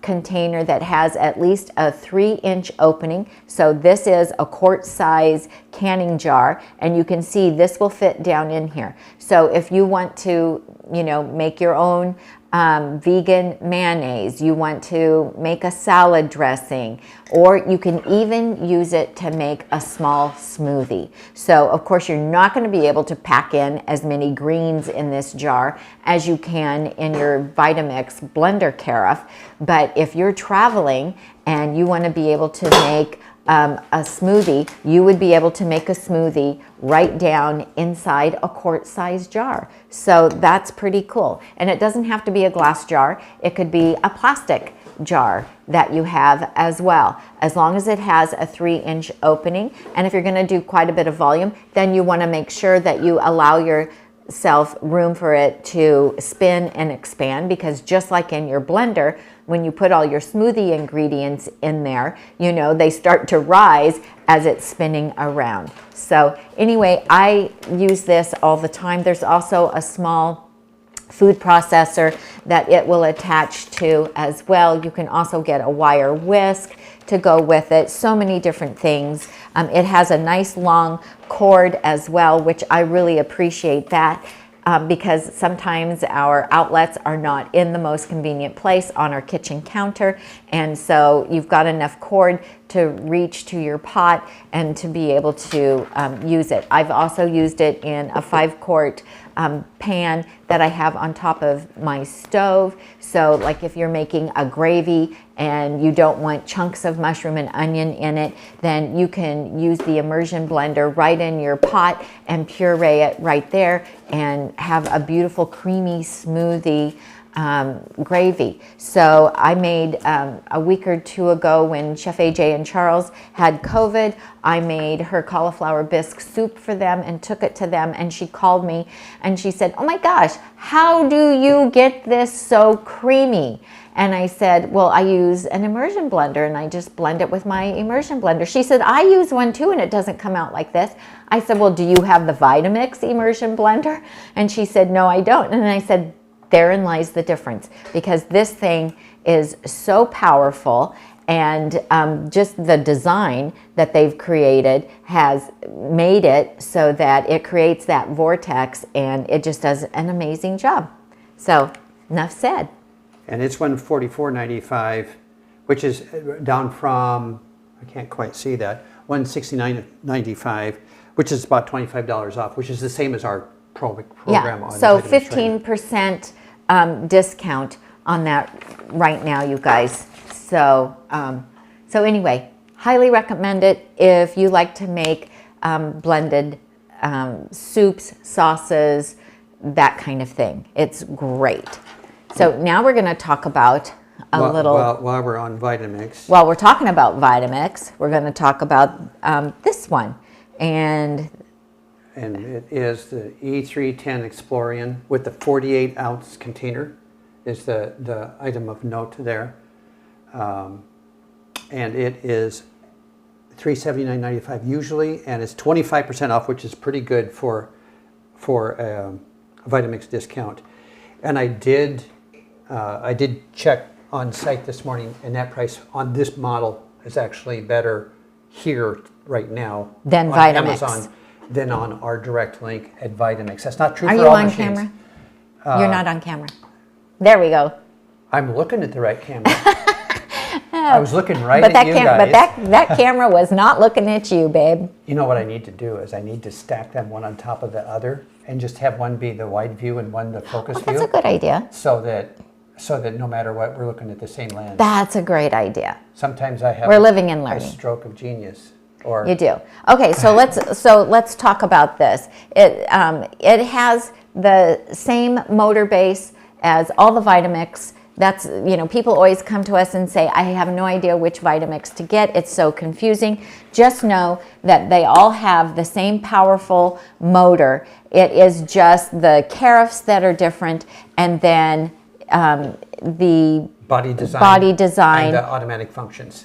container that has at least a 3-inch opening. So this is a quart size canning jar, and you can see this will fit down in here. So if you want to, make your own vegan mayonnaise, you want to make a salad dressing, or you can even use it to make a small smoothie. So of course you're not going to be able to pack in as many greens in this jar as you can in your Vitamix blender carafe, but if you're traveling and you want to be able to make a smoothie, you would be able to make a smoothie right down inside a quart-sized jar. So that's pretty cool. And it doesn't have to be a glass jar. It could be a plastic jar that you have as well, as long as it has a 3-inch opening. And if you're going to do quite a bit of volume, then you want to make sure that you allow yourself room for it to spin and expand, because just like in your blender, when you put all your smoothie ingredients in there, they start to rise as it's spinning around. So anyway, I use this all the time. There's also a small food processor that it will attach to as well. You can also get a wire whisk to go with it. So many different things. It has a nice long cord as well, which I really appreciate that. Because sometimes our outlets are not in the most convenient place on our kitchen counter, and so you've got enough cord to reach to your pot and to be able to use it. I've also used it in a 5-quart pan that I have on top of my stove. So like if you're making a gravy and you don't want chunks of mushroom and onion in it, then you can use the immersion blender right in your pot and puree it right there and have a beautiful creamy smoothie gravy. So I made a week or two ago when Chef AJ and Charles had COVID, I made her cauliflower bisque soup for them and took it to them, and she called me and she said, oh my gosh, how do you get this so creamy? And I said, well, I use an immersion blender and I just blend it with my immersion blender. She said, I use one too and it doesn't come out like this. I said, well, do you have the Vitamix immersion blender? And she said, no, I don't. And I said, therein lies the difference, because this thing is so powerful, and just the design that they've created has made it so that it creates that vortex, and it just does an amazing job. So enough said. And it's $144.95, which is down from, I can't quite see that, $169.95, which is about $25 off, which is the same as our program on so Vitamix 15% discount on that right now, you guys. So so anyway, highly recommend it if you like to make blended soups, sauces, that kind of thing. It's great. So now we're going to talk about while we're on Vitamix. While we're talking about Vitamix, we're going to talk about this one. And it is the E310 Explorian with the 48-ounce container is the item of note there. And it is $379.95 usually, and it's 25% off, which is pretty good for a Vitamix discount. And I did check on site this morning, and that price on this model is actually better here right now than on Vitamix. Amazon than on our direct link at Vitamix. That's not true for all machines. Are you on camera? You're not on camera. There we go. I'm looking at the right camera. I was looking right but at you guys. But that camera was not looking at you, babe. You know what I need to do is I need to stack them one on top of the other and just have one be the wide view and one the focus view. That's a good idea. So that no matter what, we're looking at the same lens. That's a great idea. Sometimes I have We're living and learning. A stroke of genius. Or you do. Okay, so let's talk about this. It has the same motor base as all the Vitamix. That's, people always come to us and say, I have no idea which Vitamix to get. It's so confusing. Just know that they all have the same powerful motor. It is just the carafes that are different, and then the body design and the automatic functions.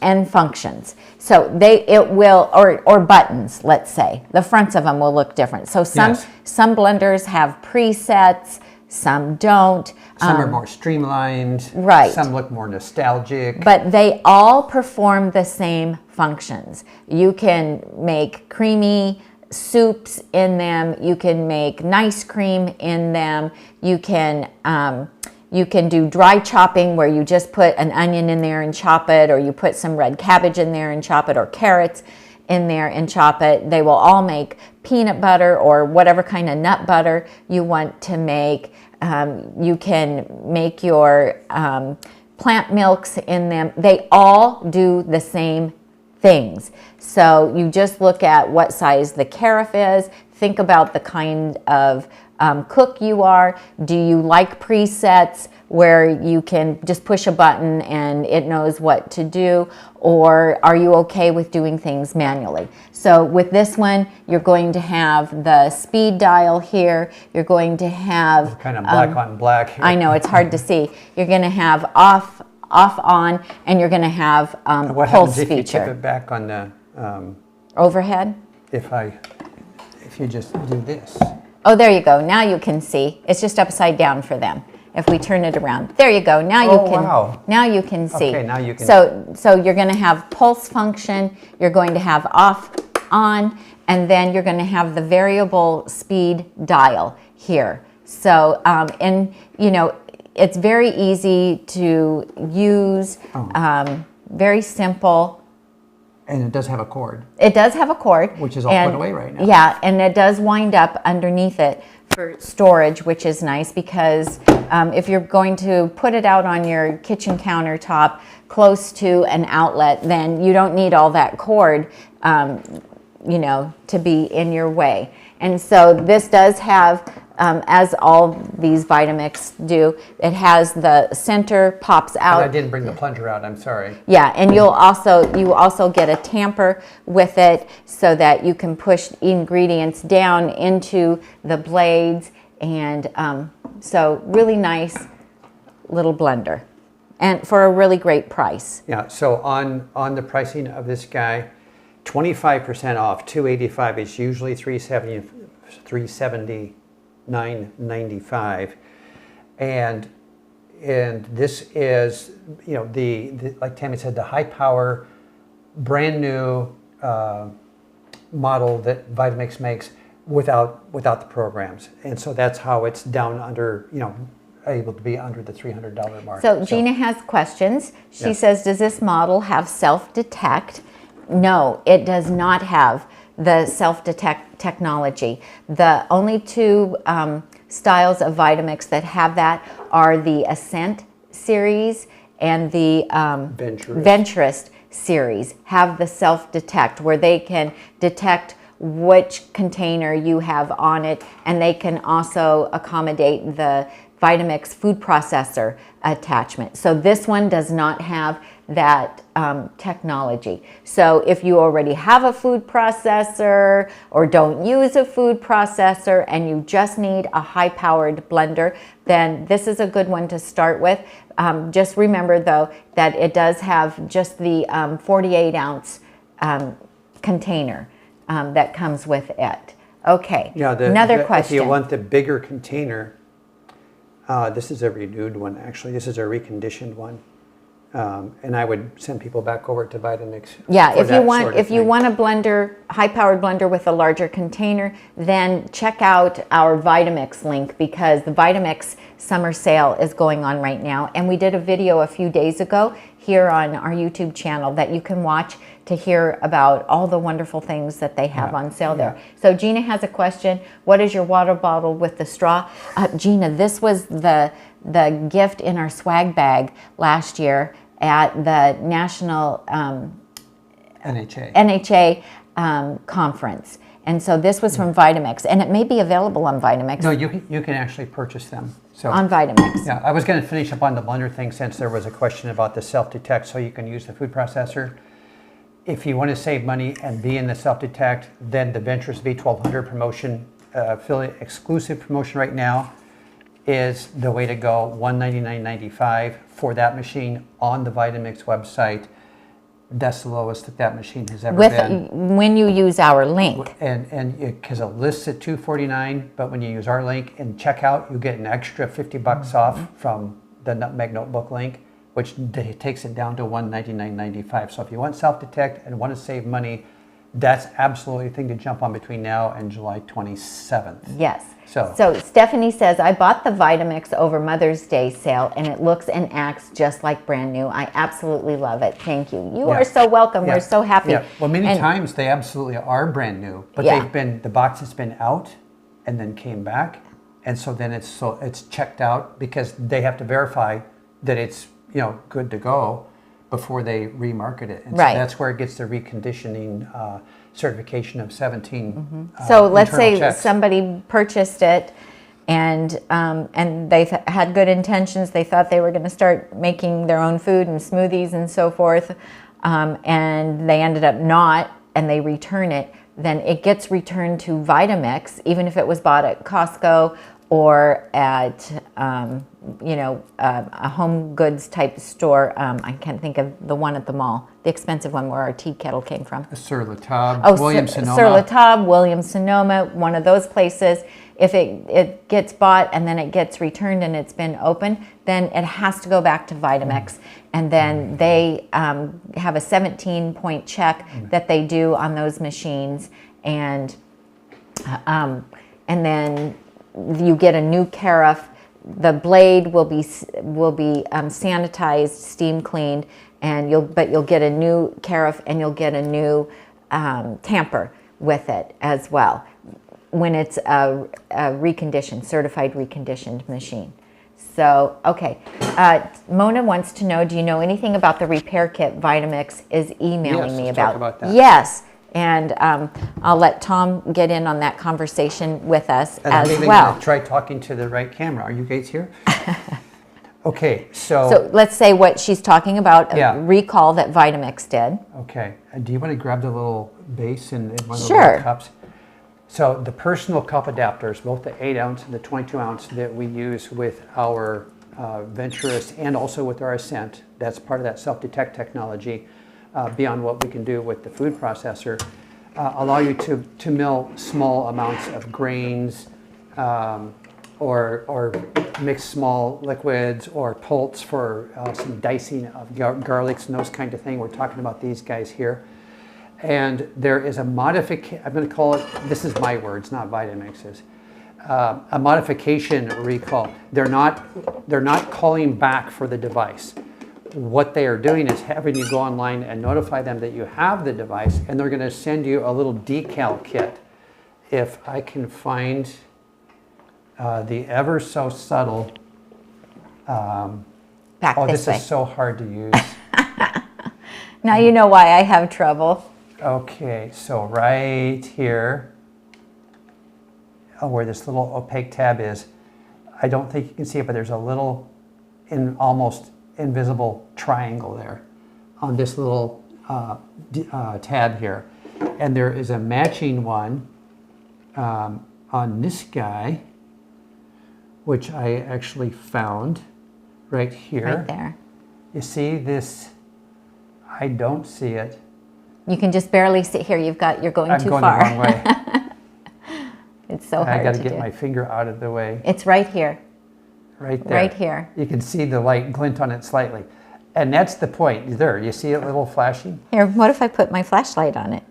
So it will, or buttons, let's say. The fronts of them will look different. So some blenders have presets, some don't. Some are more streamlined. Right. Some look more nostalgic. But they all perform the same functions. You can make creamy soups in them. You can make nice cream in them. You can do dry chopping, where you just put an onion in there and chop it, or you put some red cabbage in there and chop it, or carrots in there and chop it. They will all make peanut butter or whatever kind of nut butter you want to make. You can make your plant milks in them. They all do the same things. So you just look at what size the carafe is. Think about the kind of cook you are. Do you like presets where you can just push a button and it knows what to do? Or are you okay with doing things manually? So with this one, you're going to have the speed dial here. You're going to have... It's kind of black on black here. I know, it's hard to see. You're going to have off, on, and you're going to have what pulse happens if feature. you tip it back on the... overhead? If you just do this. Oh, there you go. Now you can see. It's just upside down for them. If we turn it around, there you go. Now you can. Wow. Now you can see. Okay, now you can. So you're going to have pulse function. You're going to have off, on, and then you're going to have the variable speed dial here. So it's very easy to use. Very simple. And it does have a cord. It does have a cord. Which is all put away right now. Yeah, and it does wind up underneath it for storage, which is nice because if you're going to put it out on your kitchen countertop close to an outlet, then you don't need all that cord, to be in your way. And so this does have as all these Vitamix do. It has the center pops out. And I didn't bring the plunger out, I'm sorry. Yeah, and you also get a tamper with it so that you can push ingredients down into the blades, and so really nice little blender, and for a really great price. Yeah, so on the pricing of this guy, 25% off, $285 is usually $379.95, and this is, you know, the like Tami said, the high power, brand new model that Vitamix makes without the programs, and so that's how it's down under, you know, able to be under the $300 mark. So Gina has questions. She says, does this model have self-detect? No, it does not have the self-detect technology. The only two styles of Vitamix that have that are the Ascent series and the Venturist series have the self-detect, where they can detect which container you have on it, and they can also accommodate the Vitamix food processor attachment. So this one does not have that technology. So if you already have a food processor or don't use a food processor and you just need a high-powered blender, then this is a good one to start with. Just remember though that it does have just the 48-ounce container that comes with it. Okay, yeah, another question. If you want the bigger container, this is a renewed one, actually. This is a reconditioned one. And I would send people back over to Vitamix. Yeah, if you want a blender, high-powered blender with a larger container, then check out our Vitamix link, because the Vitamix summer sale is going on right now. And we did a video a few days ago here on our YouTube channel that you can watch to hear about all the wonderful things that they have on sale there. So Gina has a question. What is your water bottle with the straw? Gina, this was the gift in our swag bag last year at the National NHA conference. And so this was from Vitamix, and it may be available on Vitamix. No, you can actually purchase them. So on Vitamix. Yeah, I was going to finish up on the blender thing, since there was a question about the self-detect, so you can use the food processor. If you want to save money and be in the self-detect, then the Venturist V1200 promotion, affiliate exclusive promotion right now, is the way to go. $199.95 for that machine on the Vitamix website. That's the lowest that machine has ever been. When you use our link. And because it lists at $249, but when you use our link in checkout, you get an extra $50 off from the Nutmeg Notebook link, which takes it down to $199.95. So if you want self-detect and want to save money, that's absolutely the thing to jump on between now and July 27th. Yes. So Stephanie says, I bought the Vitamix over Mother's Day sale, and it looks and acts just like brand new. I absolutely love it. Thank you. You are so welcome. We're so happy. Yeah. Well, many times they absolutely are brand new, but the box has been out and then came back, and so then it's checked out, because they have to verify that it's, you know, good to go before they remarket it. And so that's where it gets the reconditioning certification of 17. So let's say somebody purchased it and they had good intentions. They thought they were going to start making their own food and smoothies and so forth, and they ended up not, and they return it. Then it gets returned to Vitamix, even if it was bought at Costco or at a home goods type store. I can't think of the one at the mall, the expensive one where our tea kettle came from. Sur La Table, Williams-Sonoma. Sur La Table, Williams-Sonoma, one of those places. If it gets bought and then it gets returned and it's been opened, then it has to go back to Vitamix. And then they have a 17-point check that they do on those machines. And then you get a new carafe. The blade will be sanitized, steam cleaned, and you'll get a new carafe, and you'll get a new tamper with it as well when it's a certified reconditioned machine. So, okay. Mona wants to know, do you know anything about the repair kit Vitamix is emailing me about? Talk about that. Yes. And I'll let Tom get in on that conversation with us and as I'm even well. gonna try talking to the right camera. Are you guys here? Okay, So let's say what she's talking about, Yeah. a recall that Vitamix did. Okay, do you want to grab the little base and one of the Sure. little cups? So the personal cup adapters, both the 8 ounce and the 22 ounce that we use with our Venturous and also with our Ascent, that's part of that self-detect technology, beyond what we can do with the food processor, allow you to mill small amounts of grains, or mix small liquids or pulps for some dicing of garlics and those kind of things. We're talking about these guys here. And there is a modification, I'm going to call it, this is my words, not Vitamix's, a modification recall. They're not calling back for the device. What they are doing is having you go online and notify them that you have the device, and they're going to send you a little decal kit. If I can find the ever so subtle, Back this way. is so hard to use. Now you know why I have trouble. Okay, so right here, where this little opaque tab is, I don't think you can see it, but there's a little almost invisible triangle there on this little tab here. And there is a matching one on this guy, which I actually found right here. Right there. You see this? I don't see it. You can just barely see. Here, you're going too I'm going far. the wrong way. It's so hard I got to to get do. my finger out of the way. It's right here. Right there. Right here. You can see the light glint on it slightly. And that's the point. There, you see it a little flashing? Here, what if I put my flashlight on it?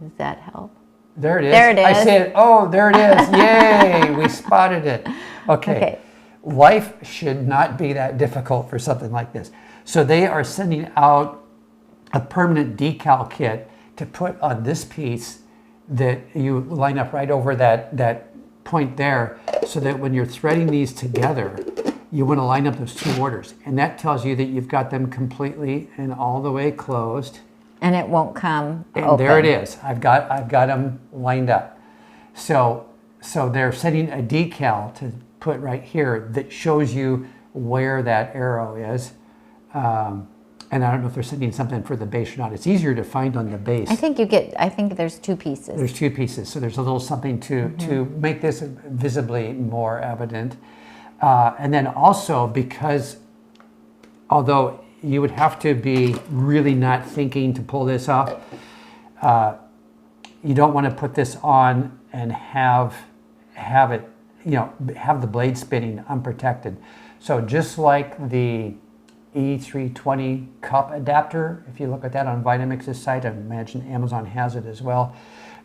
Does that help? There it is. There it I is. see it. Oh, there it is. Yay, we spotted it. Okay. Life should not be that difficult for something like this. So they are sending out a permanent decal kit to put on this piece that you line up right over that point there, so that when you're threading these together, you want to line up those two orders. And that tells you that you've got them completely and all the way closed. And it won't come And open. there it is. I've got them lined up. So they're setting a decal to put right here that shows you where that arrow is. And I don't know if they're sending something for the base or not. It's easier to find on the base. I think there's two pieces. There's two pieces, so there's a little something to make this visibly more evident. And then also, because although you would have to be really not thinking to pull this off, you don't want to put this on and have it, have the blade spinning unprotected. So just like the E320 cup adapter, if you look at that on Vitamix's site, I imagine Amazon has it as well.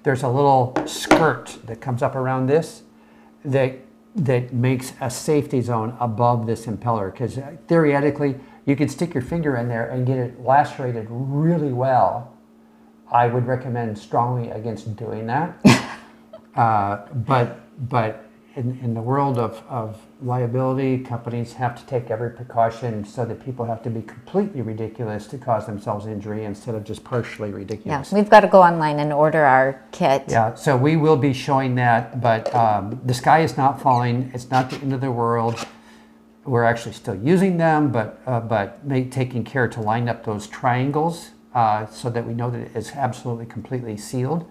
There's a little skirt that comes up around this that makes a safety zone above this impeller, because theoretically you could stick your finger in there and get it lacerated really well. I would recommend strongly against doing that. But in the world of liability, companies have to take every precaution so that people have to be completely ridiculous to cause themselves injury instead of just partially ridiculous. Yeah, we've got to go online and order our kit. Yeah, so we will be showing that, but the sky is not falling. It's not the end of the world. We're actually still using them, but taking care to line up those triangles so that we know that it is absolutely completely sealed.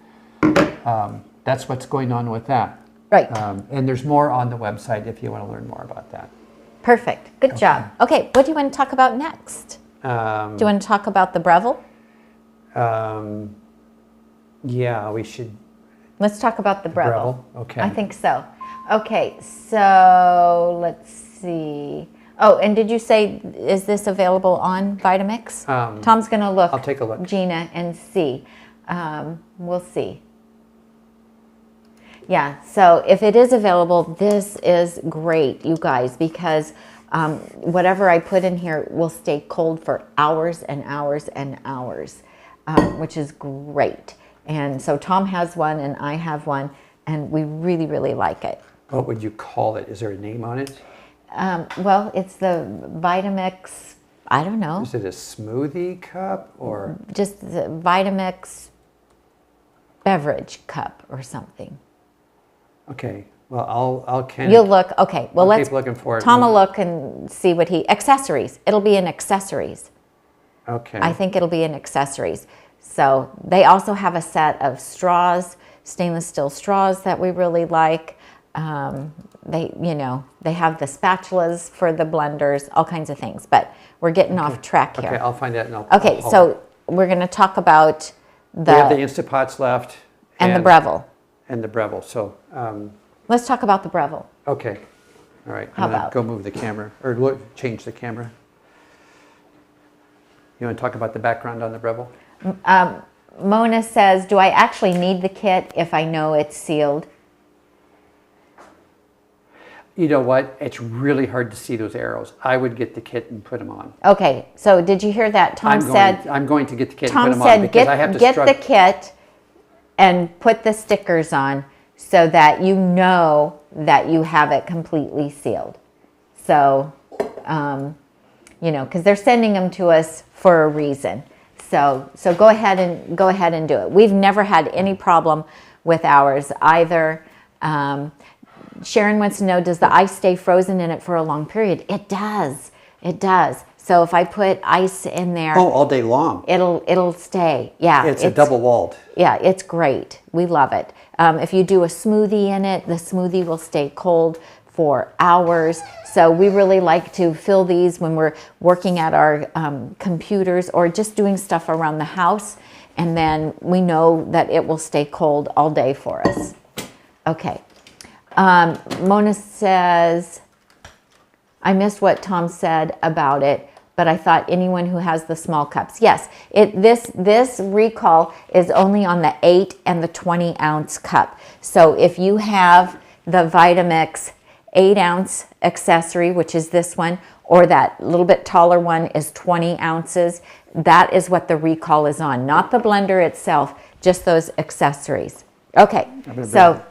That's what's going on with that. Right. And there's more on the website if you want to learn more about that. Perfect. Good job. Okay, what do you want to talk about next? Do you want to talk about the Breville? Yeah, we should. Let's talk about the Breville. Okay. I think so. Okay, so let's see. Oh, and did you say, is this available on Vitamix? Tom's going to look. I'll take a look. Gina, and see. We'll see. Yeah, so if it is available, this is great, you guys, because whatever I put in here will stay cold for hours and hours and hours, which is great. And so Tom has one and I have one, and we really, really like it. What would you call it? Is there a name on it? Well, it's the Vitamix, I don't know. Is it a smoothie cup or? Just the Vitamix beverage cup or something. Okay. Well, I'll You'll look. Okay. Well, let's keep looking for it. Tom will look and see what accessories. It'll be in accessories. Okay. I think it'll be in accessories. So they also have a set of straws, stainless steel straws that we really like. They have the spatulas for the blenders, all kinds of things. But we're getting off track here. Okay, I'll find that. Okay, so we're going to talk about we have the Instapots left. And the Breville. And the Breville. So. Let's talk about the Breville. Okay. All right. How about? Go move the camera or change the camera. You want to talk about the background on the Breville? Mona says, do I actually need the kit if I know it's sealed? You know what? It's really hard to see those arrows. I would get the kit and put them on. Okay. So did you hear that? Tom said, I'm going to get the kit Tom and put them on because I have to get the kit and put the stickers on so that you know that you have it completely sealed. So, because they're sending them to us for a reason. So go ahead and do it. We've never had any problem with ours either. Sharon wants to know, does the ice stay frozen in it for a long period? It does. It does. So if I put ice in there, all day long, it'll stay. Yeah, it's a double walled. Yeah, it's great. We love it. If you do a smoothie in it, the smoothie will stay cold for hours. So we really like to fill these when we're working at our computers or just doing stuff around the house, and then we know that it will stay cold all day for us. Okay. Mona says, I missed what Tom said about it, but I thought anyone who has the small cups. Yes, this recall is only on the 8 and the 20 ounce cup. So if you have the Vitamix 8 ounce accessory, which is this one, or that little bit taller one is 20 ounces, that is what the recall is on, not the blender itself, just those accessories. Okay, so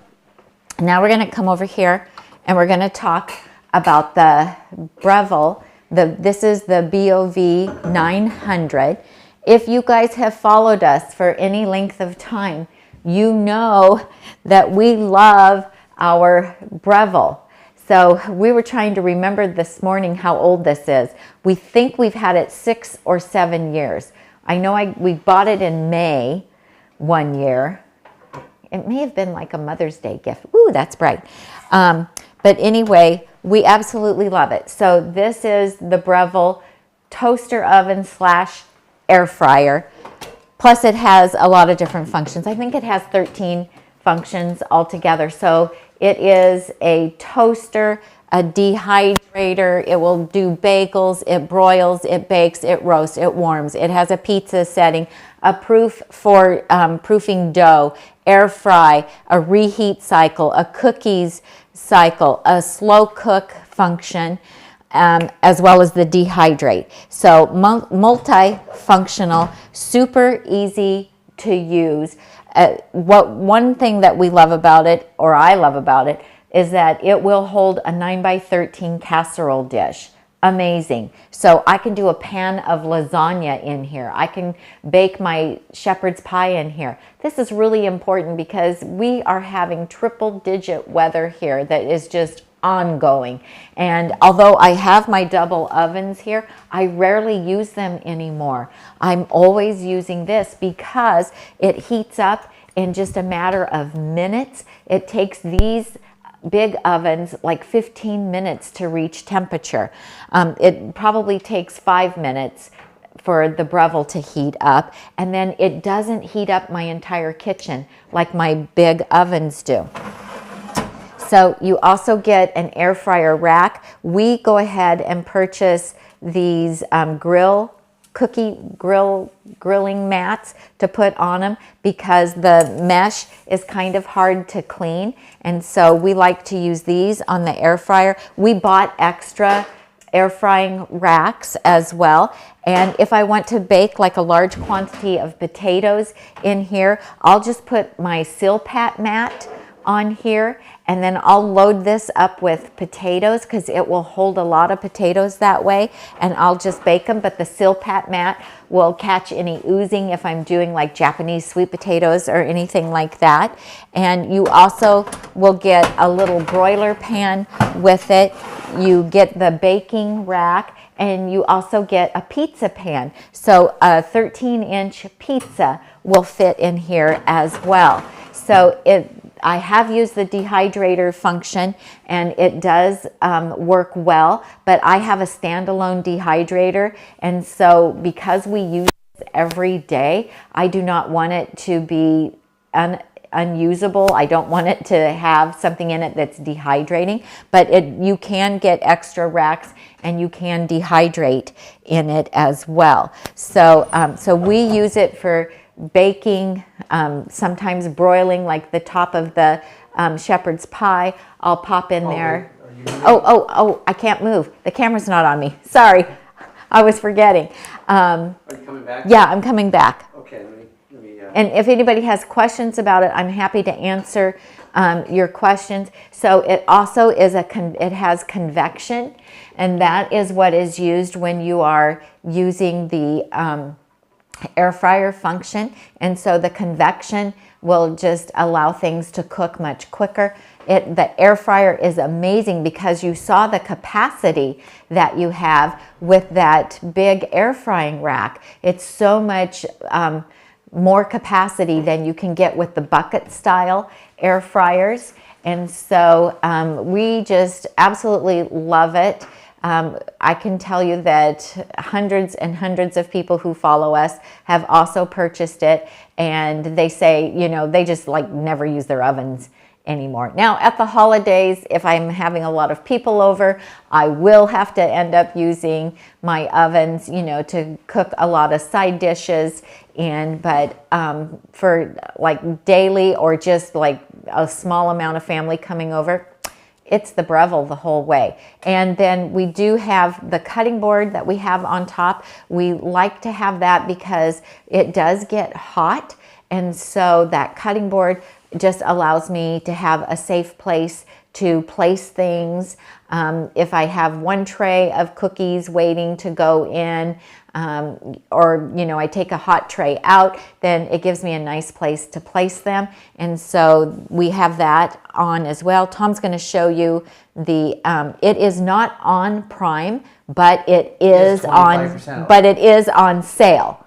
now we're going to come over here and we're going to talk about the Breville. This is the BOV 900. If you guys have followed us for any length of time, you know that we love our Breville. So we were trying to remember this morning how old this is. We think we've had it 6 or 7 years. I know we bought it in May one year. It may have been like a Mother's Day gift. Ooh, that's bright. But anyway, we absolutely love it. So this is the Breville toaster oven / air fryer. Plus it has a lot of different functions. I think it has 13 functions altogether. So it is a toaster, a dehydrator. It will do bagels, it broils, it bakes, it roasts, it warms. It has a pizza setting, a proof for proofing dough, air fry, a reheat cycle, a cookies cycle, a slow cook function, as well as the dehydrate. So multifunctional, super easy to use. One thing that we love about it, or I love about it, is that it will hold a 9x13 casserole dish. Amazing. So I can do a pan of lasagna in here. I can bake my shepherd's pie in here. This is really important because we are having triple-digit weather here that is just ongoing. And although I have my double ovens here, I rarely use them anymore. I'm always using this because it heats up in just a matter of minutes. It takes these big ovens like 15 minutes to reach temperature. It probably takes 5 minutes for the Breville to heat up, and then it doesn't heat up my entire kitchen like my big ovens do. So you also get an air fryer rack. We go ahead and purchase these grilling mats to put on them because the mesh is kind of hard to clean, and so we like to use these on the air fryer. We bought extra air frying racks as well, and if I want to bake like a large quantity of potatoes in here, I'll just put my Silpat mat on here, and then I'll load this up with potatoes because it will hold a lot of potatoes that way, and I'll just bake them. But the Silpat mat will catch any oozing if I'm doing like Japanese sweet potatoes or anything like that. And you also will get a little broiler pan with it. You get the baking rack, and you also get a pizza pan. So a 13-inch pizza will fit in here as well. So I have used the dehydrator function, and it does work well, but I have a standalone dehydrator, and so because we use it every day, I do not want it to be unusable. I don't want it to have something in it that's dehydrating, but you can get extra racks and you can dehydrate in it as well. So, so we use it for baking, sometimes broiling, like the top of the shepherd's pie. I'll pop in there. Oh, I can't move. The camera's not on me. Sorry, I was forgetting. Are you coming back? Yeah, I'm coming back. Okay, let me and if anybody has questions about it, I'm happy to answer your questions. So it also is it has convection, and that is what is used when you are using the air fryer function. And so the convection will just allow things to cook much quicker. The air fryer is amazing because you saw the capacity that you have with that big air frying rack. It's so much more capacity than you can get with the bucket style air fryers. And so we just absolutely love it. I can tell you that hundreds and hundreds of people who follow us have also purchased it, and they say, you know, they just like never use their ovens anymore. Now at the holidays, if I'm having a lot of people over, I will have to end up using my ovens, you know, to cook a lot of side dishes. But for like daily or just like a small amount of family coming over, it's the Breville the whole way. And then we do have the cutting board that we have on top. We like to have that because it does get hot. And so that cutting board just allows me to have a safe place to place things. If I have one tray of cookies waiting to go in, or you know, I take a hot tray out, then it gives me a nice place to place them. And so we have that on as well. Tom's going to show you the it is not on Prime, but it is on sale.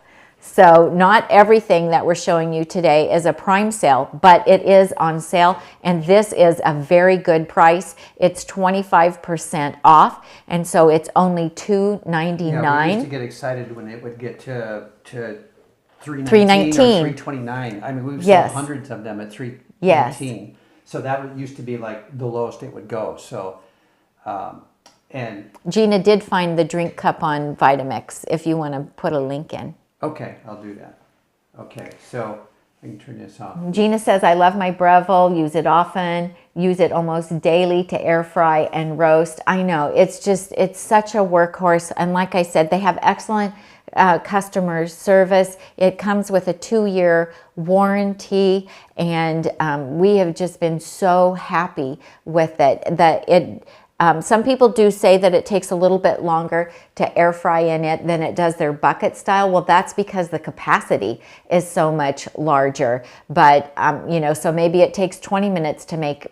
So not everything that we're showing you today is a Prime sale, but it is on sale, and this is a very good price. It's 25% off, and so it's only $2.99. Yeah, we used to get excited when it would get to $3.19 or $3.29. I mean, we've sold hundreds of them at $3.19. Yes. So that used to be like the lowest it would go. So, and Gina did find the drink cup on Vitamix if you want to put a link in. Okay, I'll do that. Okay, so I can turn this off. Gina says, I love my Breville, use it often, use it almost daily to air fry and roast. I know, it's such a workhorse. And like I said, they have excellent customer service. It comes with a 2-year warranty, and we have just been so happy with it. Some people do say that it takes a little bit longer to air fry in it than it does their bucket style. Well, that's because the capacity is so much larger. But, you know, so maybe it takes 20 minutes to make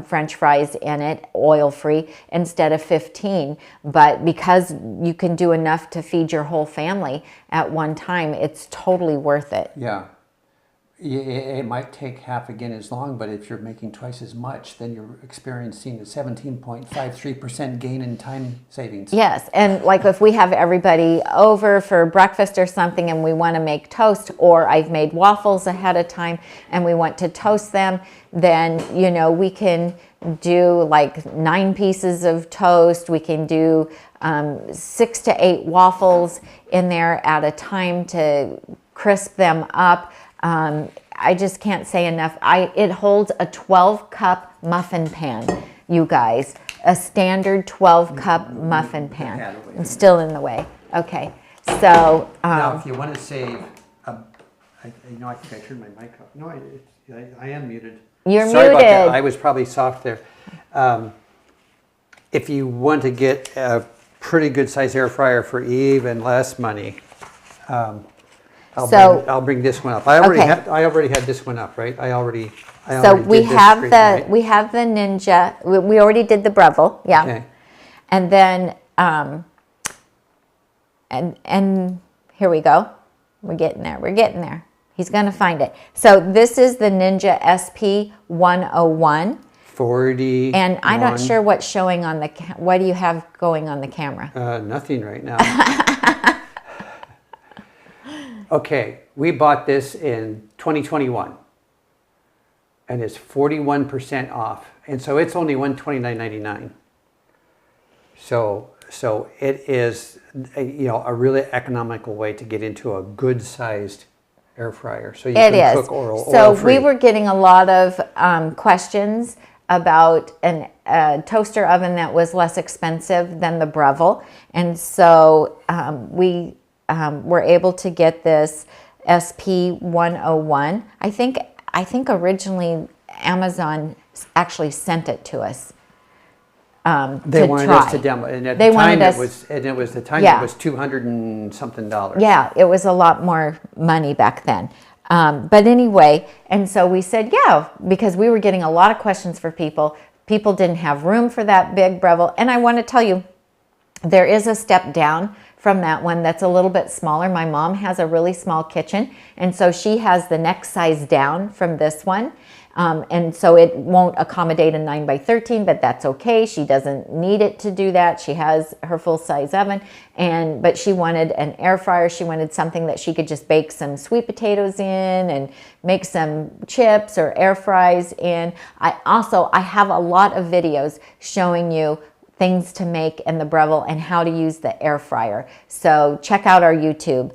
French fries in it, oil-free, instead of 15. But because you can do enough to feed your whole family at one time, it's totally worth it. Yeah. It might take half again as long, but if you're making twice as much, then you're experiencing a 17.53% gain in time savings. Yes, and like if we have everybody over for breakfast or something and we want to make toast, or I've made waffles ahead of time and we want to toast them, then, you know, we can do like 9 pieces of toast. We can do 6 to 8 waffles in there at a time to crisp them up. I just can't say enough. It holds a 12-cup muffin pan, you guys. A standard 12-cup muffin pan. I'm still in the way. Okay. So now, if you want to save, I think I turned my mic off. No, I am muted. You're Sorry muted. about that. I was probably soft there. If you want to get a pretty good size air fryer for even less money, I'll bring this one up. I already had this one up, right? So we have the Ninja. We already did the Breville, yeah. Okay. And then and here we go. We're getting there. We're getting there. He's going to find it. So this is the Ninja SP 101. 40. And I'm not sure what's showing on the what do you have going on the camera? Nothing right now. Okay, we bought this in 2021. And it's 41% off. And so it's only $129.99. So it is a really economical way to get into a good sized air fryer. So you can cook oil free. We were getting a lot of questions about a toaster oven that was less expensive than the Breville. And so we were able to get this SP 101. I think originally Amazon actually sent it to us. They wanted us to demo, and at the time it was $200 and something. Yeah, it was a lot more money back then. But anyway, and so we said, yeah, because we were getting a lot of questions for people. People didn't have room for that big Breville. And I want to tell you, there is a step down from that one that's a little bit smaller. My mom has a really small kitchen, and so she has the next size down from this one. And so it won't accommodate a 9x13, but that's okay. She doesn't need it to do that. She has her full-size oven, but she wanted an air fryer. She wanted something that she could just bake some sweet potatoes in and make some chips or air fries in. I have a lot of videos showing you things to make in the Breville and how to use the air fryer. So check out our YouTube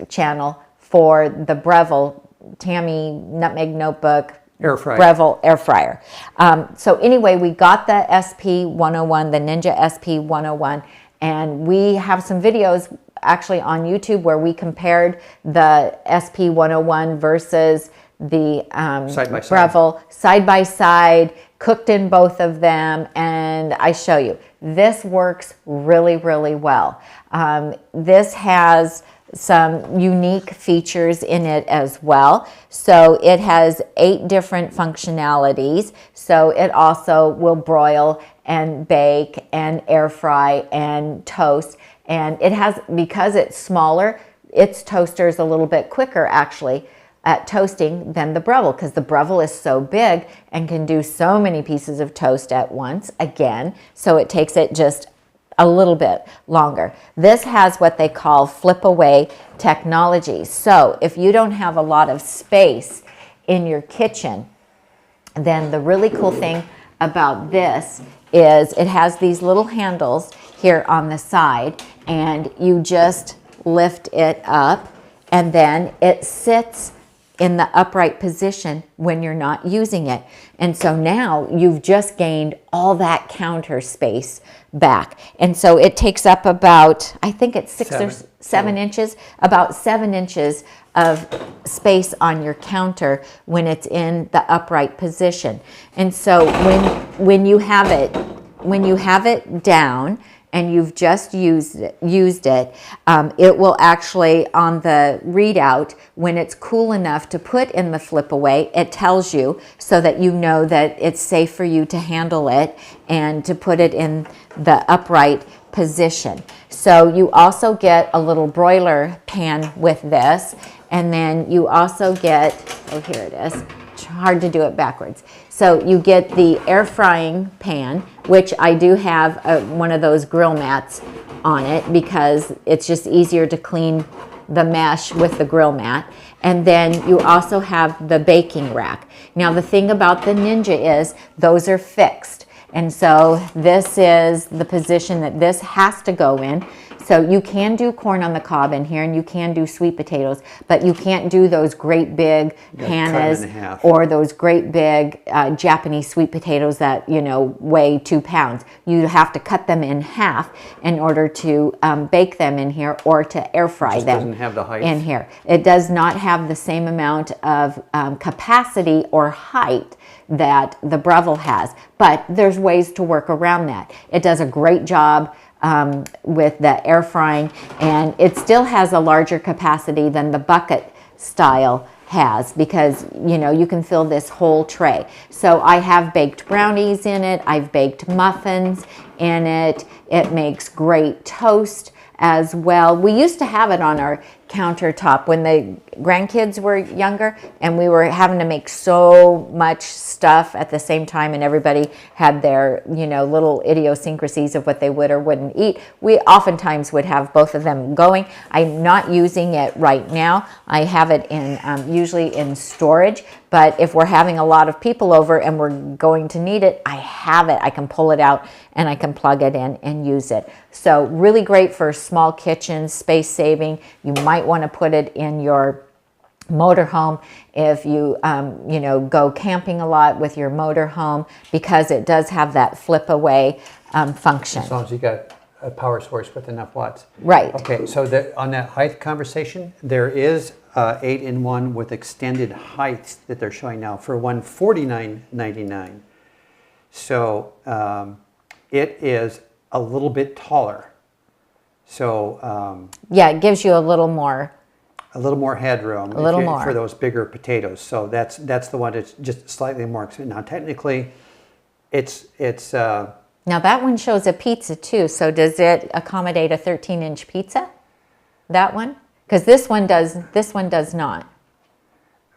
channel for the Breville, Tami Nutmeg Notebook, air fryer. Breville air fryer. So anyway, we got the SP 101, the Ninja SP 101, and we have some videos actually on YouTube where we compared the SP 101 versus the Breville side by side, cooked in both of them, and I show you. This works really, really well. This has some unique features in it as well. So it has 8 different functionalities. So it also will broil and bake and air fry and toast. And it has, because it's smaller, its toaster is a little bit quicker actually at toasting than the Breville, because the Breville is so big and can do so many pieces of toast at once again. So it takes it just a little bit longer. This has what they call flip away technology. So if you don't have a lot of space in your kitchen, then the really cool thing about this is it has these little handles here on the side, and you just lift it up, and then it sits in the upright position when you're not using it. And so now you've just gained all that counter space back. And so it takes up about, I think it's 6 or 7 inches, about 7 inches of space on your counter when it's in the upright position. And so when you have it down, and you've just used it, it will actually, on the readout, when it's cool enough to put in the flip away, it tells you so that you know that it's safe for you to handle it and to put it in the upright position. So you also get a little broiler pan with this, and then you also get, oh, here it is. It's hard to do it backwards. So you get the air frying pan, which I do have one of those grill mats on it because it's just easier to clean the mesh with the grill mat. And then you also have the baking rack. Now the thing about the Ninja is those are fixed. And so this is the position that this has to go in. So you can do corn on the cob in here, and you can do sweet potatoes, but you can't do those great big Hannah's or those great big Japanese sweet potatoes that, you know, weigh 2 pounds. You have to cut them in half in order to bake them in here or to air fry them. Doesn't have the height in here. It does not have the same amount of capacity or height that the Breville has, but there's ways to work around that. It does a great job with the air frying, and it still has a larger capacity than the bucket style has, because you know you can fill this whole tray. So I have baked brownies in it, I've baked muffins in it. It makes great toast as well. We used to have it on our countertop when the grandkids were younger, and we were having to make so much stuff at the same time, and everybody had their, you know, little idiosyncrasies of what they would or wouldn't eat. We oftentimes would have both of them going. I'm not using it right now. I have it in usually in storage, but if we're having a lot of people over and we're going to need it, I have it. I can pull it out and I can plug it in and use it. So really great for small kitchens, space saving. You might want to put it in your motorhome if you you know, go camping a lot with your motorhome, because it does have that flip away function. As long as you got a power source with enough watts. Right. Okay, so on that height conversation, there is 8-in-1 with extended heights that they're showing now for $149.99. So it is a little bit taller. So yeah, it gives you a little more headroom, for those bigger potatoes. So that's the one that's just slightly more expensive. Now technically, it's now that one shows a pizza too. So does it accommodate a 13-inch pizza? That one? Because this one does. This one does not.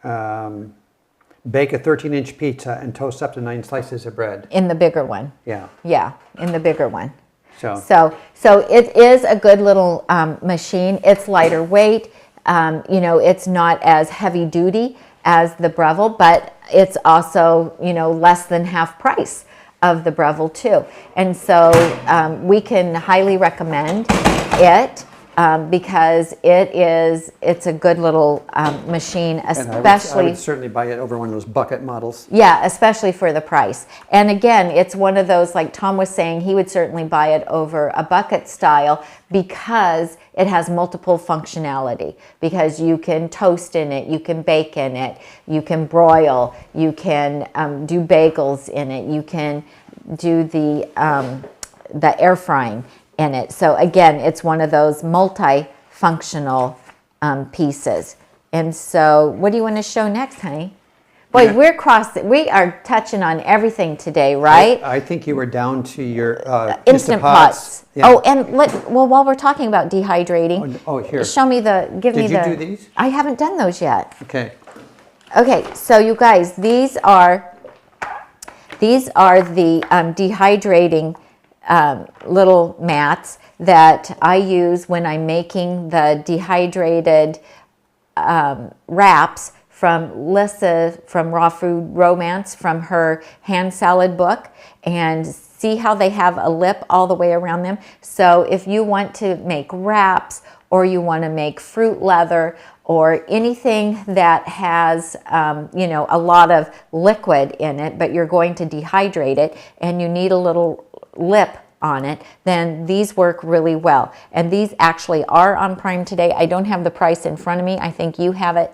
Bake a 13-inch pizza and toast up to 9 slices of bread. In the bigger one. Yeah. Yeah, in the bigger one. So it is a good little machine. It's lighter weight. You know, it's not as heavy duty as the Breville, but it's also, you know, less than half price of the Breville too. And so we can highly recommend it because it's a good little machine, especially. I would certainly buy it over one of those bucket models. Yeah, especially for the price. And again, it's one of those, like Tom was saying, he would certainly buy it over a bucket style because it has multiple functionality. Because you can toast in it, you can bake in it, you can broil, you can do bagels in it, you can do the air frying in it. So again, it's one of those multi-functional pieces. And so what do you want to show next, honey? Boy, yeah. We are touching on everything today, right? I think you were down to your Instant Pots. Yeah. Oh, and while we're talking about dehydrating, here. Show me Did you do these? I haven't done those yet. Okay. Okay, so you guys, these are the dehydrating little mats that I use when I'm making the dehydrated wraps from Lissa from Raw Food Romance, from her hand salad book. And see how they have a lip all the way around them? So if you want to make wraps, or you want to make fruit leather, or anything that has, you know, a lot of liquid in it, but you're going to dehydrate it and you need a little lip on it, then these work really well. And these actually are on Prime today. I don't have the price in front of me. I think you have it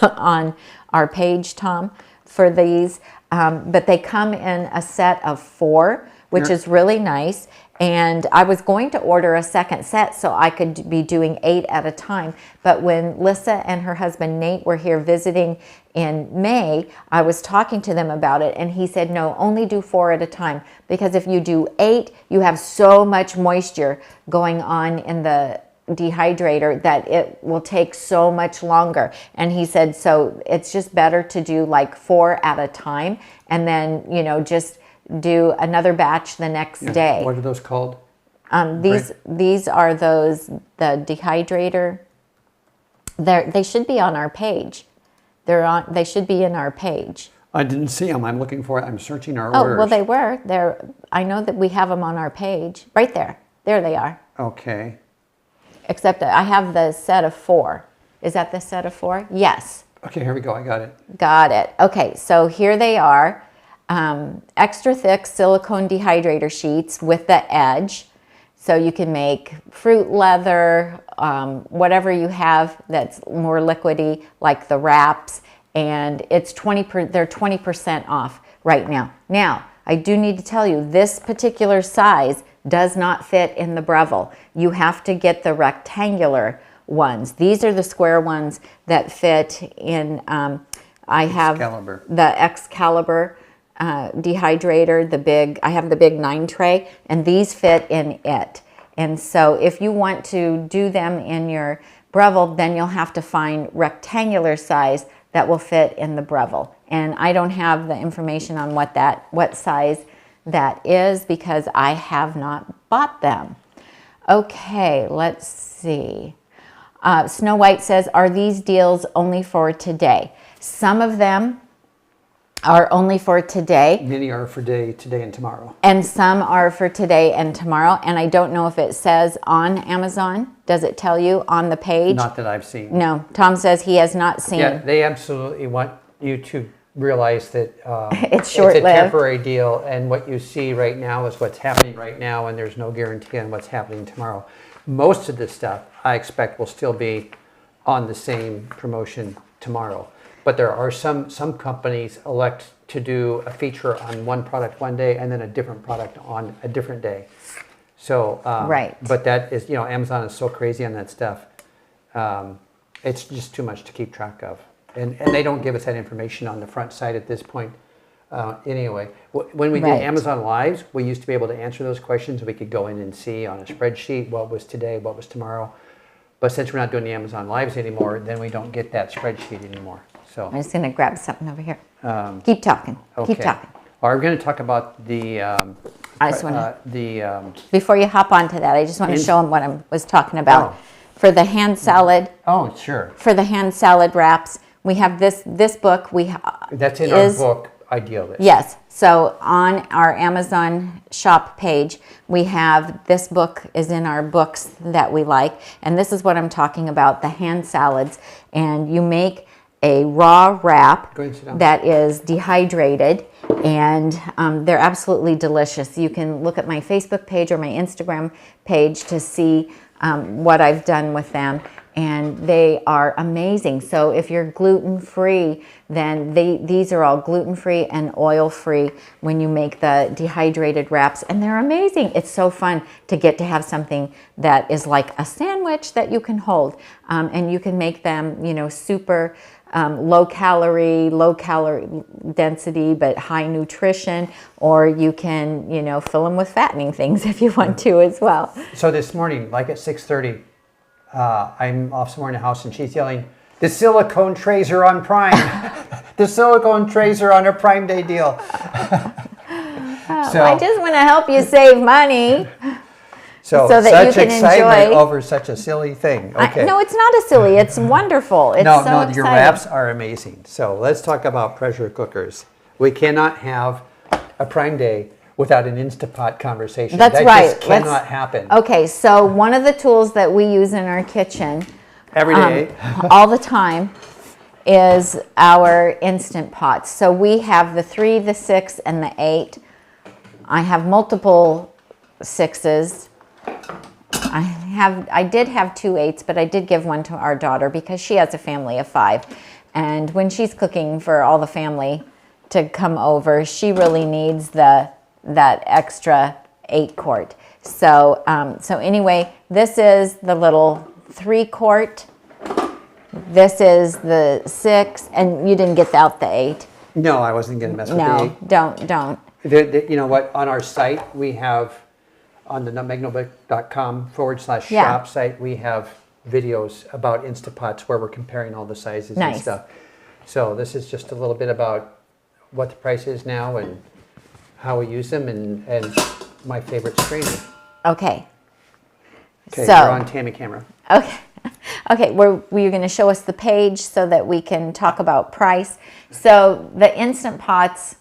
on our page, Tom, for these. But they come in a set of 4, which is really nice. And I was going to order a second set so I could be doing 8 at a time. But when Lissa and her husband Nate were here visiting in May, I was talking to them about it, and he said, no, only do 4 at a time, because if you do 8, you have so much moisture going on in the dehydrator that it will take so much longer. And he said, so it's just better to do like 4 at a time, and then, you know, just do another batch the next day. What are those called? These are those, the dehydrator. They should be on our page. They should be in our page. I didn't see them. I'm looking for it. I'm searching our orders. orders. Well, they were there. I know that we have them on our page right there. There they are. Okay. Except I have the set of 4. Is that the set of 4? Yes. Okay, here we go. I got it. Got it. Okay, so here they are. Extra thick silicone dehydrator sheets with the edge. So you can make fruit leather, whatever you have that's more liquidy, like the wraps. And it's they're 20% off right now. Now, I do need to tell you, this particular size does not fit in the Breville. You have to get the rectangular ones. These are the square ones that fit in, I have the Excalibur dehydrator, I have the big 9 tray, and these fit in it. And so if you want to do them in your Breville, then you'll have to find rectangular size that will fit in the Breville. And I don't have the information on what size that is because I have not bought them. Okay, let's see. Snow White says, are these deals only for today? Some of them are only for today. Many are for today and tomorrow. And some are for today and tomorrow. And I don't know if it says on Amazon. Does it tell you on the page? Not that I've seen. No, Tom says he has not seen. Yeah, they absolutely want you to realize that it's short-lived. It's a temporary deal, and what you see right now is what's happening right now, and there's no guarantee on what's happening tomorrow. Most of this stuff, I expect, will still be on the same promotion tomorrow. But there are some companies elect to do a feature on one product one day and then a different product on a different day. So, right. But that is, Amazon is so crazy on that stuff. It's just too much to keep track of. And they don't give us that information on the front side at this point anyway. When we did Amazon Lives, we used to be able to answer those questions. We could go in and see on a spreadsheet what was today, what was tomorrow. But since we're not doing the Amazon Lives anymore, then we don't get that spreadsheet anymore. So I'm just going to grab something over here. Keep talking. Okay. Keep talking. Well, we're going to talk about the... I just want to... before you hop onto that, I just want to show them what I was talking about. Oh. For the hand salad... Oh, sure. For the hand salad wraps, we have this book. That's in our book, Ideal List. Yes. So on our Amazon shop page, we have this book is in our books that we like. And this is what I'm talking about, the hand salads. And you make a raw wrap that is dehydrated, and they're absolutely delicious. You can look at my Facebook page or my Instagram page to see what I've done with them, and they are amazing. So if you're gluten-free, then these are all gluten-free and oil-free when you make the dehydrated wraps, and they're amazing. It's so fun to get to have something that is like a sandwich that you can hold, and you can make them, super low calorie density, but high nutrition, or you can, fill them with fattening things if you want to as well. So this morning, like at 6:30, I'm off somewhere in the house and she's yelling, the silicone trays are on Prime. The silicone trays are on a Prime Day deal. I just want to help you save money. So that such you can excitement enjoy. Over such a silly thing. Okay. No, it's not a silly. It's wonderful. It's no, exciting. Your wraps are amazing. So let's talk about pressure cookers. We cannot have a Prime Day without an Instapot conversation. That's that right. Just cannot happen. Okay, so one of the tools that we use in our kitchen every day, all the time, is our Instant Pots. So we have the 3, the 6, and the 8. I have multiple 6s. I did have 2 8s, but I did give one to our daughter because she has a family of 5. And when she's cooking for all the family to come over, she really needs that extra 8 quart. So anyway, this is the little 3 quart. This is the 6, and you didn't get out the 8. No, I wasn't going to mess with the 8. No, don't. You know what? On our site, we have, on the nutmegnotebook.com/shop site, we have videos about Instapots where we're comparing all the sizes and stuff. So this is just a little bit about what the price is now and how we use them and my favorite strainer. Okay. Okay, so, we're on Tami camera. Okay. Okay, we're going to show us the page so that we can talk about price. So the Instant Pots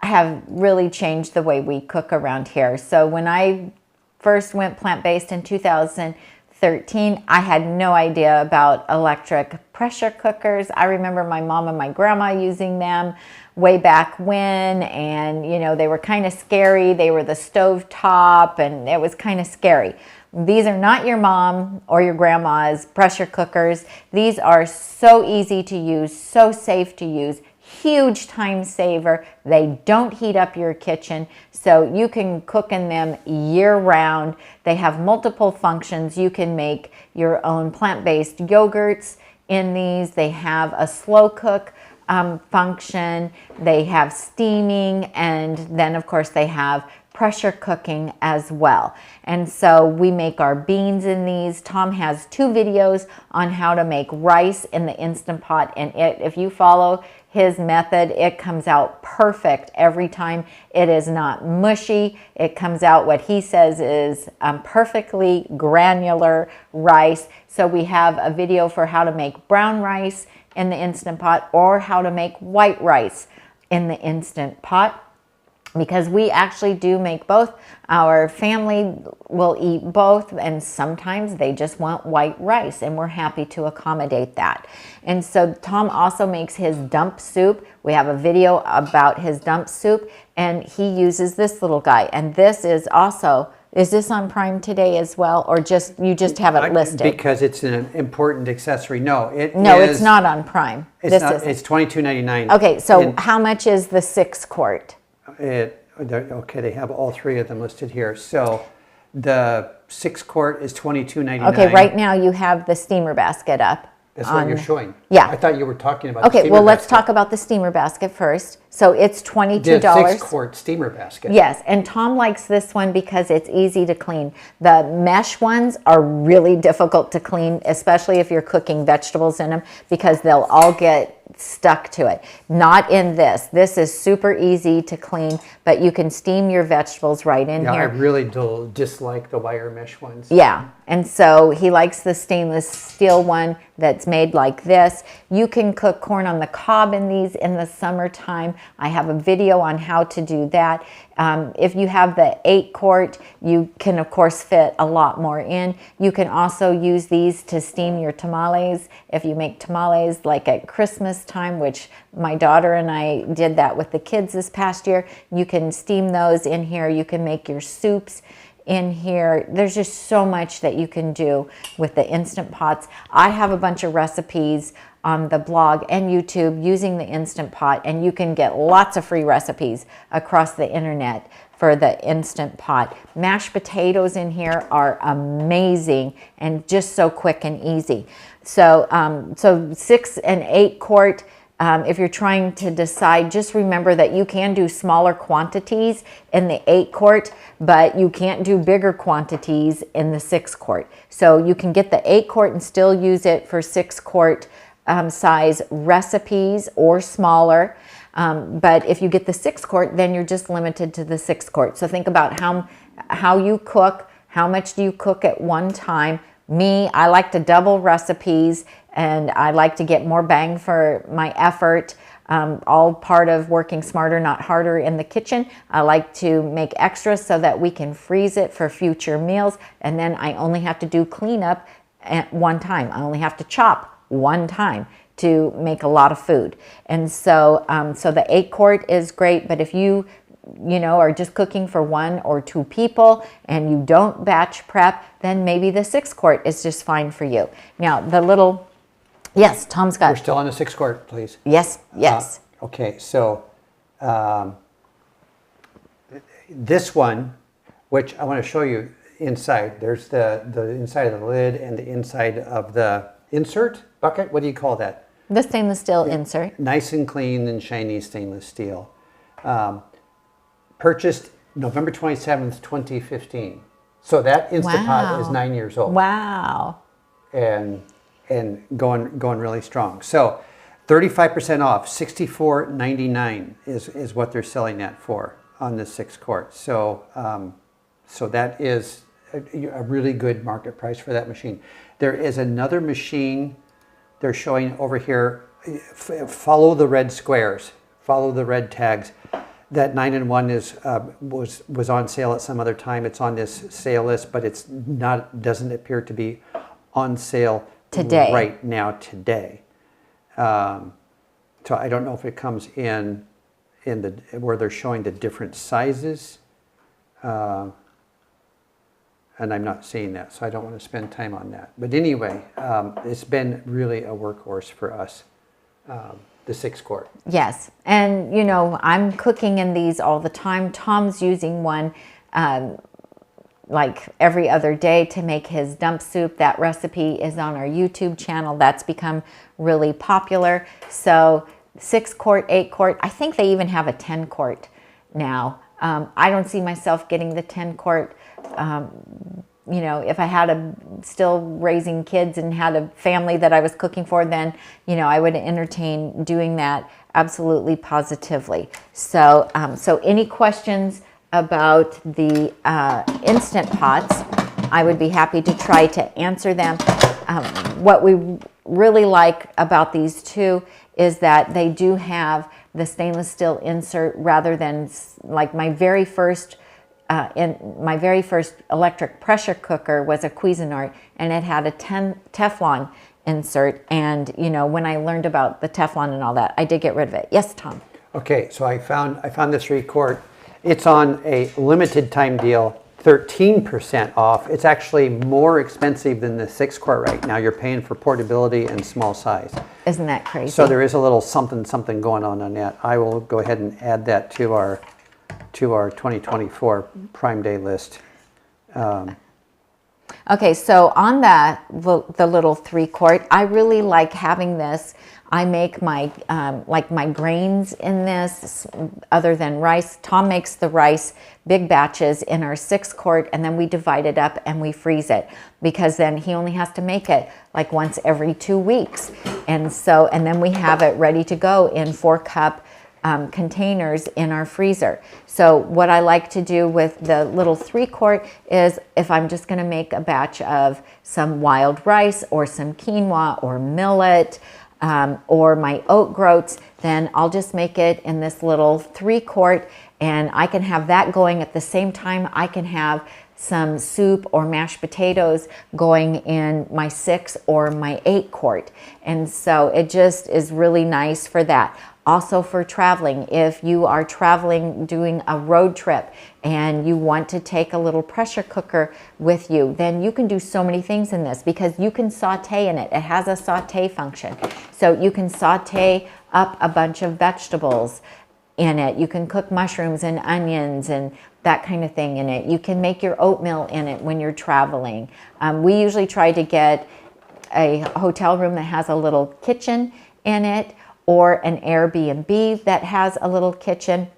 have really changed the way we cook around here. So when I first went plant-based in 2013, I had no idea about electric pressure cookers. I remember my mom and my grandma using them way back when, and you know, they were kind of scary. They were the stove top, and it was kind of scary. These are not your mom or your grandma's pressure cookers. These are so easy to use, so safe to use, huge time saver. They don't heat up your kitchen, so you can cook in them year round. They have multiple functions. You can make your own plant-based yogurts in these. They have a slow cook function. They have steaming, and then of course they have pressure cooking as well. And so we make our beans in these. Tom has 2 videos on how to make rice in the Instant Pot, and if you follow his method, it comes out perfect every time. It is not mushy. It comes out what he says is perfectly granular rice. So we have a video for how to make brown rice in the Instant Pot, or how to make white rice in the Instant Pot, because we actually do make both. Our family will eat both, and sometimes they just want white rice, and we're happy to accommodate that. And so Tom also makes his dump soup. We have a video about his dump soup, and he uses this little guy. And this is also, is this on Prime today as well, or just you just have it listed? Because it's an important accessory. No, it's not on Prime. It's $22.99. Okay, so how much is the 6 quart? Okay, they have all 3 of them listed here. So the 6 quart is $22.99. Okay, right now you have the steamer basket up. That's what you're showing. Yeah. I thought you were talking about the steamer well, let's basket. talk about the steamer basket first. So it's $22. The 6 quart steamer basket. Yes, and Tom likes this one because it's easy to clean. The mesh ones are really difficult to clean, especially if you're cooking vegetables in them, because they'll all get stuck to it. Not in this. This is super easy to clean, but you can steam your vegetables right in here. I really dislike the wire mesh ones. Yeah, and so he likes the stainless steel one that's made like this. You can cook corn on the cob in these in the summertime. I have a video on how to do that. If you have the 8 quart, you can of course fit a lot more in. You can also use these to steam your tamales. If you make tamales like at Christmas time, which my daughter and I did that with the kids this past year, you can steam those in here. You can make your soups in here. There's just so much that you can do with the Instant Pots. I have a bunch of recipes on the blog and YouTube using the Instant Pot, and you can get lots of free recipes across the internet for the Instant Pot. Mashed potatoes in here are amazing and just so quick and easy. So, 6 and 8 quart, if you're trying to decide, just remember that you can do smaller quantities in the 8 quart, but you can't do bigger quantities in the 6 quart. So you can get the 8 quart and still use it for 6 quart size recipes or smaller. But if you get the 6 quart, then you're just limited to the 6 quart. So think about how you cook, how much do you cook at one time. Me, I like to double recipes, and I like to get more bang for my effort. All part of working smarter, not harder in the kitchen. I like to make extras so that we can freeze it for future meals, and then I only have to do cleanup at one time. I only have to chop one time to make a lot of food. And so so the 8 quart is great, but if you are just cooking for 1 or 2 people and you don't batch prep, then maybe the 6 quart is just fine for you. Now the little, yes, Tom's got. We're still on the 6 quart, please. Yes, yes. Okay, so this one, which I want to show you inside. There's the inside of the lid and the inside of the insert bucket. What do you call that? The stainless steel insert. Nice and clean and shiny stainless steel. Purchased November 27th, 2015. So that Instant Pot is 9 years old. Wow. And going really strong. So 35% off, $64.99 is what they're selling that for on the 6 quart. So so that is a really good market price for that machine. There is another machine they're showing over here. Follow the red squares, follow the red tags. that 9-in-1 was on sale at some other time. It's on this sale list, but it's not, doesn't appear to be on sale today. Right now today. So I don't know if it comes in the where they're showing the different sizes, and I'm not seeing that, so I don't want to spend time on that. But anyway, it's been really a workhorse for us. The 6-quart. Yes, and you know, I'm cooking in these all the time. Tom's using one like every other day to make his dump soup. That recipe is on our YouTube channel. That's become really popular. So 6-quart, 8-quart, I think they even have a 10-quart now. I don't see myself getting the 10-quart. You know, if I had still raising kids and had a family that I was cooking for, then, you know, I would entertain doing that absolutely positively. So, so any questions about the Instant Pots, I would be happy to try to answer them. What we really like about these two is that they do have the stainless steel insert rather than like my very first electric pressure cooker was a Cuisinart, and it had a Teflon insert. And you know, when I learned about the Teflon and all that, I did get rid of it. Yes, Tom. Okay, so I found the 3-quart. It's on a limited time deal, 13% off. It's actually more expensive than the 6-quart right now. You're paying for portability and small size. Isn't that crazy? So there is a little something going on that. I will go ahead and add that to our 2024 Prime Day list. Okay, so on that, the little 3-quart, I really like having this. I make my like my grains in this, other than rice. Tom makes the rice big batches in our 6-quart, and then we divide it up and we freeze it, because then he only has to make it like once every 2 weeks. And so, and then we have it ready to go in 4-cup containers in our freezer. So what I like to do with the little 3-quart is, if I'm just going to make a batch of some wild rice or some quinoa or millet or my oat groats, then I'll just make it in this little 3-quart, and I can have that going at the same time I can have some soup or mashed potatoes going in my 6 or my 8-quart. And so it just is really nice for that. Also for traveling, if you are traveling, doing a road trip, and you want to take a little pressure cooker with you, then you can do so many things in this, because you can saute in it. It has a saute function. So you can saute up a bunch of vegetables in it. You can cook mushrooms and onions and that kind of thing in it. You can make your oatmeal in it when you're traveling. We usually try to get a hotel room that has a little kitchen in it, or an Airbnb that has a little kitchen.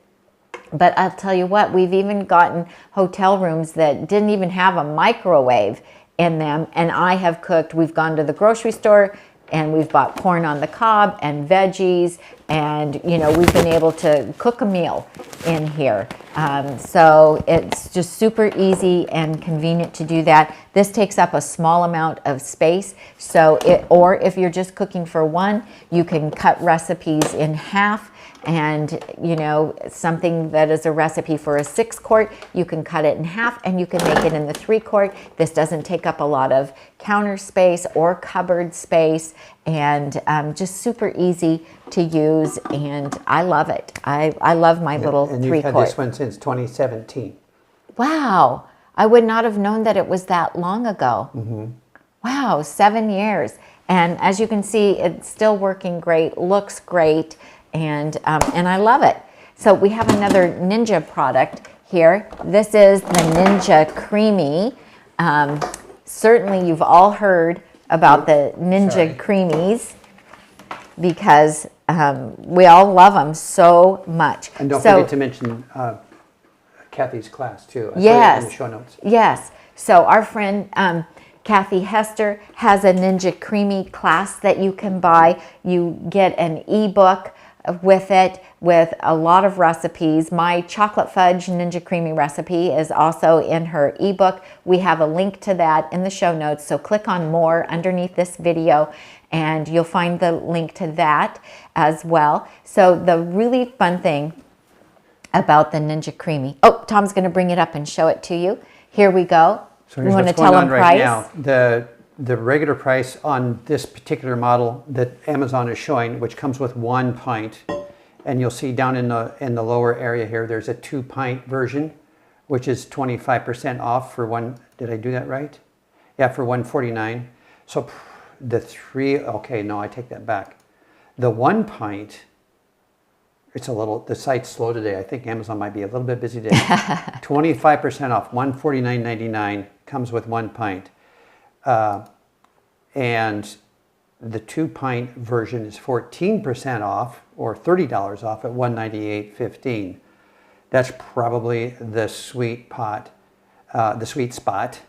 But I'll tell you what, we've even gotten hotel rooms that didn't even have a microwave in them, and I have cooked. We've gone to the grocery store and we've bought corn on the cob and veggies, and you know, we've been able to cook a meal in here. So it's just super easy and convenient to do that. This takes up a small amount of space, so or if you're just cooking for one, you can cut recipes in half. And you know, something that is a recipe for a 6-quart, you can cut it in half and you can make it in the 3-quart. This doesn't take up a lot of counter space or cupboard space, and just super easy to use, and I love it. I love my little 3-quart. And you've had this one since 2017. Wow, I would not have known that it was that long ago. Mm-hmm. Wow, 7 years. And as you can see, it's still working great, looks great. And I love it. So we have another Ninja product here. This is the Ninja CREAMi. Certainly you've all heard about the Ninja CREAMis, because we all love them so much. And don't forget to mention Kathy's class too. I yes, put it in the show notes. Yes. So our friend Kathy Hester has a Ninja CREAMi class that you can buy. You get an ebook with it, with a lot of recipes. My chocolate fudge Ninja CREAMi recipe is also in her ebook. We have a link to that in the show notes, so click on more underneath this video and you'll find the link to that as well. So the really fun thing about the Ninja CREAMi. Oh, Tom's going to bring it up and show it to you. Here we go. So here's what's going on right now. The regular price on this particular model that Amazon is showing, which comes with 1 pint, and you'll see down in the lower area here, there's a 2-pint version, which is 25% off for one. Did I do that right? Yeah, for $149. So okay, no, I take that back. The 1 pint, the site's slow today. I think Amazon might be a little bit busy today. 25% off, $149.99, comes with 1 pint. And the 2-pint version is 14% off, or $30 off at $198.15. That's probably the sweet spot.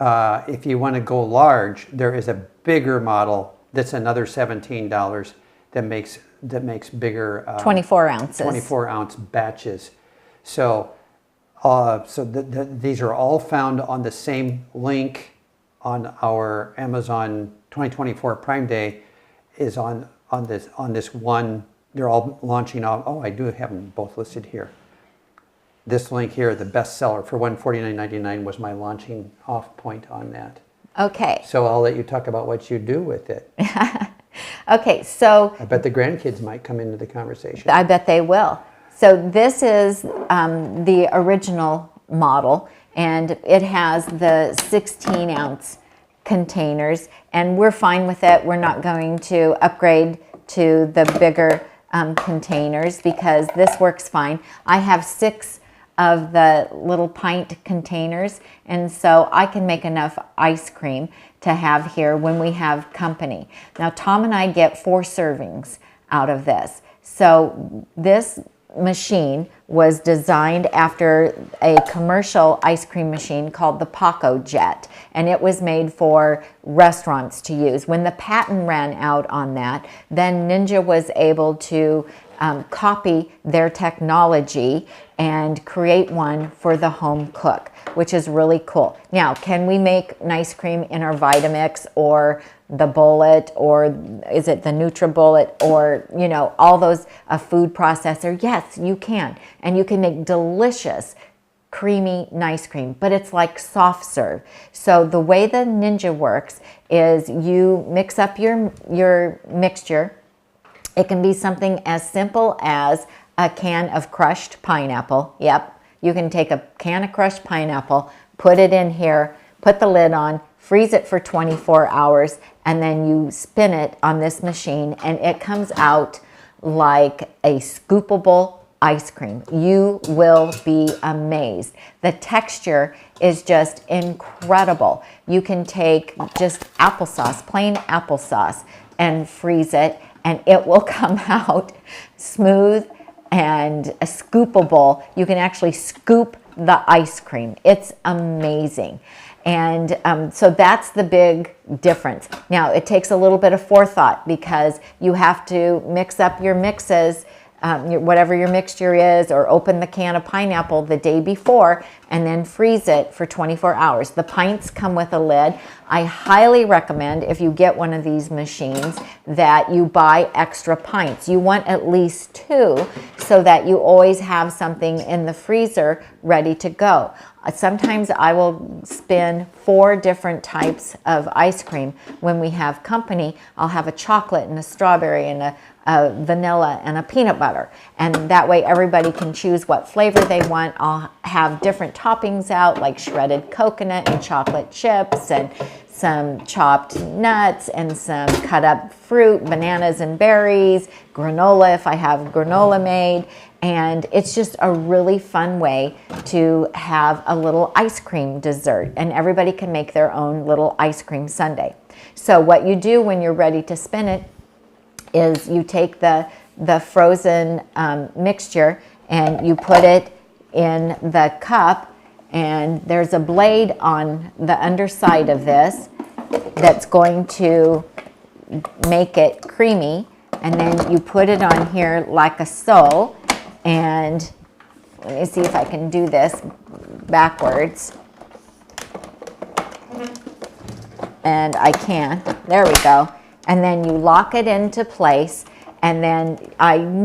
If you want to go large, there is a bigger model that's another $17 that makes bigger 24 ounces. 24-ounce batches. So these are all found on the same link on our Amazon 2024 Prime Day. Is on this one. They're all launching out. Oh, I do have them both listed here. This link here, the bestseller for $149.99, was my launching off point on that. Okay. So I'll let you talk about what you do with it. Okay, so I bet the grandkids might come into the conversation. I bet they will. So this is the original model, and it has the 16-ounce containers, and we're fine with it. We're not going to upgrade to the bigger containers because this works fine. I have 6 of the little pint containers, and so I can make enough ice cream to have here when we have company. Now Tom and I get 4 servings out of this. So this machine was designed after a commercial ice cream machine called the Paco Jet, and it was made for restaurants to use. When the patent ran out on that, then Ninja was able to copy their technology and create one for the home cook, which is really cool. Now, can we make ice cream in our Vitamix or the Bullet, or is it the NutriBullet, or all those, a food processor? Yes, you can, and you can make delicious creamy ice cream, but it's like soft serve. So the way the Ninja works is you mix up your mixture. It can be something as simple as a can of crushed pineapple. Yep, you can take a can of crushed pineapple, put it in here, put the lid on, freeze it for 24 hours, and then you spin it on this machine, and it comes out like a scoopable ice cream. You will be amazed. The texture is just incredible. You can take just applesauce, plain applesauce, and freeze it, and it will come out smooth and scoopable. You can actually scoop the ice cream. It's amazing. And so that's the big difference. Now, it takes a little bit of forethought because you have to mix up your mixes, whatever your mixture is, or open the can of pineapple the day before and then freeze it for 24 hours. The pints come with a lid. I highly recommend, if you get one of these machines, that you buy extra pints. You want at least 2 so that you always have something in the freezer ready to go. Sometimes I will spin 4 different types of ice cream. When we have company, I'll have a chocolate and a strawberry and a vanilla and a peanut butter, and that way everybody can choose what flavor they want. I'll have different toppings out, like shredded coconut and chocolate chips, and some chopped nuts, and some cut up fruit, bananas and berries, granola if I have granola made. And it's just a really fun way to have a little ice cream dessert, and everybody can make their own little ice cream sundae. So what you do when you're ready to spin it is you take the frozen mixture and you put it in the cup, and there's a blade on the underside of this that's going to make it creamy, and then you put it on here like a so. And let me see if I can do this backwards. And I can. There we go. And then you lock it into place, And then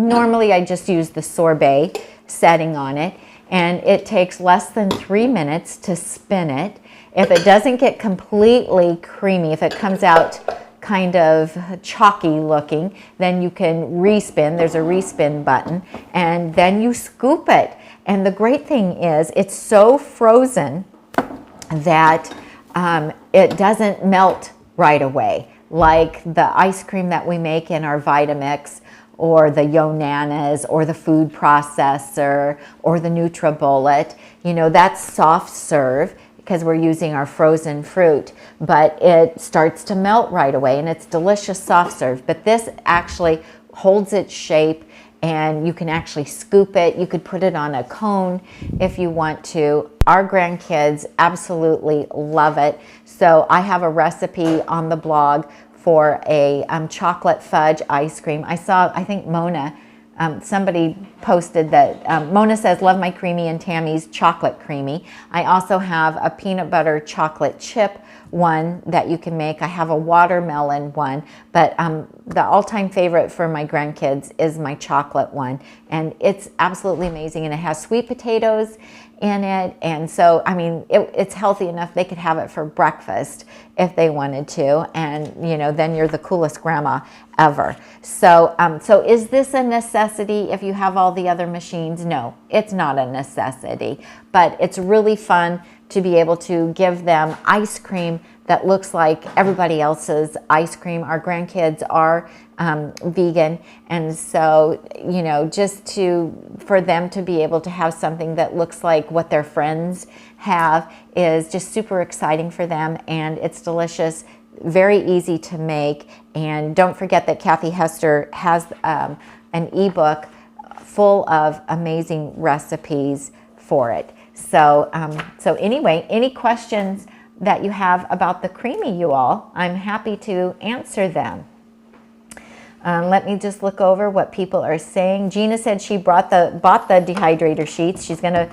normally I just use the sorbet setting on it, and it takes less than 3 minutes to spin it. If it doesn't get completely creamy, if it comes out kind of chalky looking, then you can respin. There's a respin button, and then you scoop it. And the great thing is it's so frozen that it doesn't melt right away, like the ice cream that we make in our Vitamix, or the Yonanas, or the food processor, or the NutriBullet. You know, that's soft serve because we're using our frozen fruit, but it starts to melt right away, and it's delicious soft serve. But this actually holds its shape, and you can actually scoop it. You could put it on a cone if you want to. Our grandkids absolutely love it. So I have a recipe on the blog for a chocolate fudge ice cream. I think Mona, somebody posted that, Mona says, love my creamy and Tammy's chocolate creamy. I also have a peanut butter chocolate chip one that you can make. I have a watermelon one, but the all-time favorite for my grandkids is my chocolate one. And it's absolutely amazing. And it has sweet potatoes in it. And so, I mean, it's healthy enough they could have it for breakfast if they wanted to. And, you know, then you're the coolest grandma ever. So, so is this a necessity if you have all the other machines? No, it's not a necessity, but it's really fun to be able to give them ice cream that looks like everybody else's ice cream. Our grandkids are vegan, and so, you know, just for them to be able to have something that looks like what their friends have is just super exciting for them, and it's delicious, very easy to make. And don't forget that Kathy Hester has an ebook full of amazing recipes for it. So, so anyway, any questions that you have about the CREAMi, you all, I'm happy to answer them. Let me just look over what people are saying. Gina said she bought the dehydrator sheets. She's going to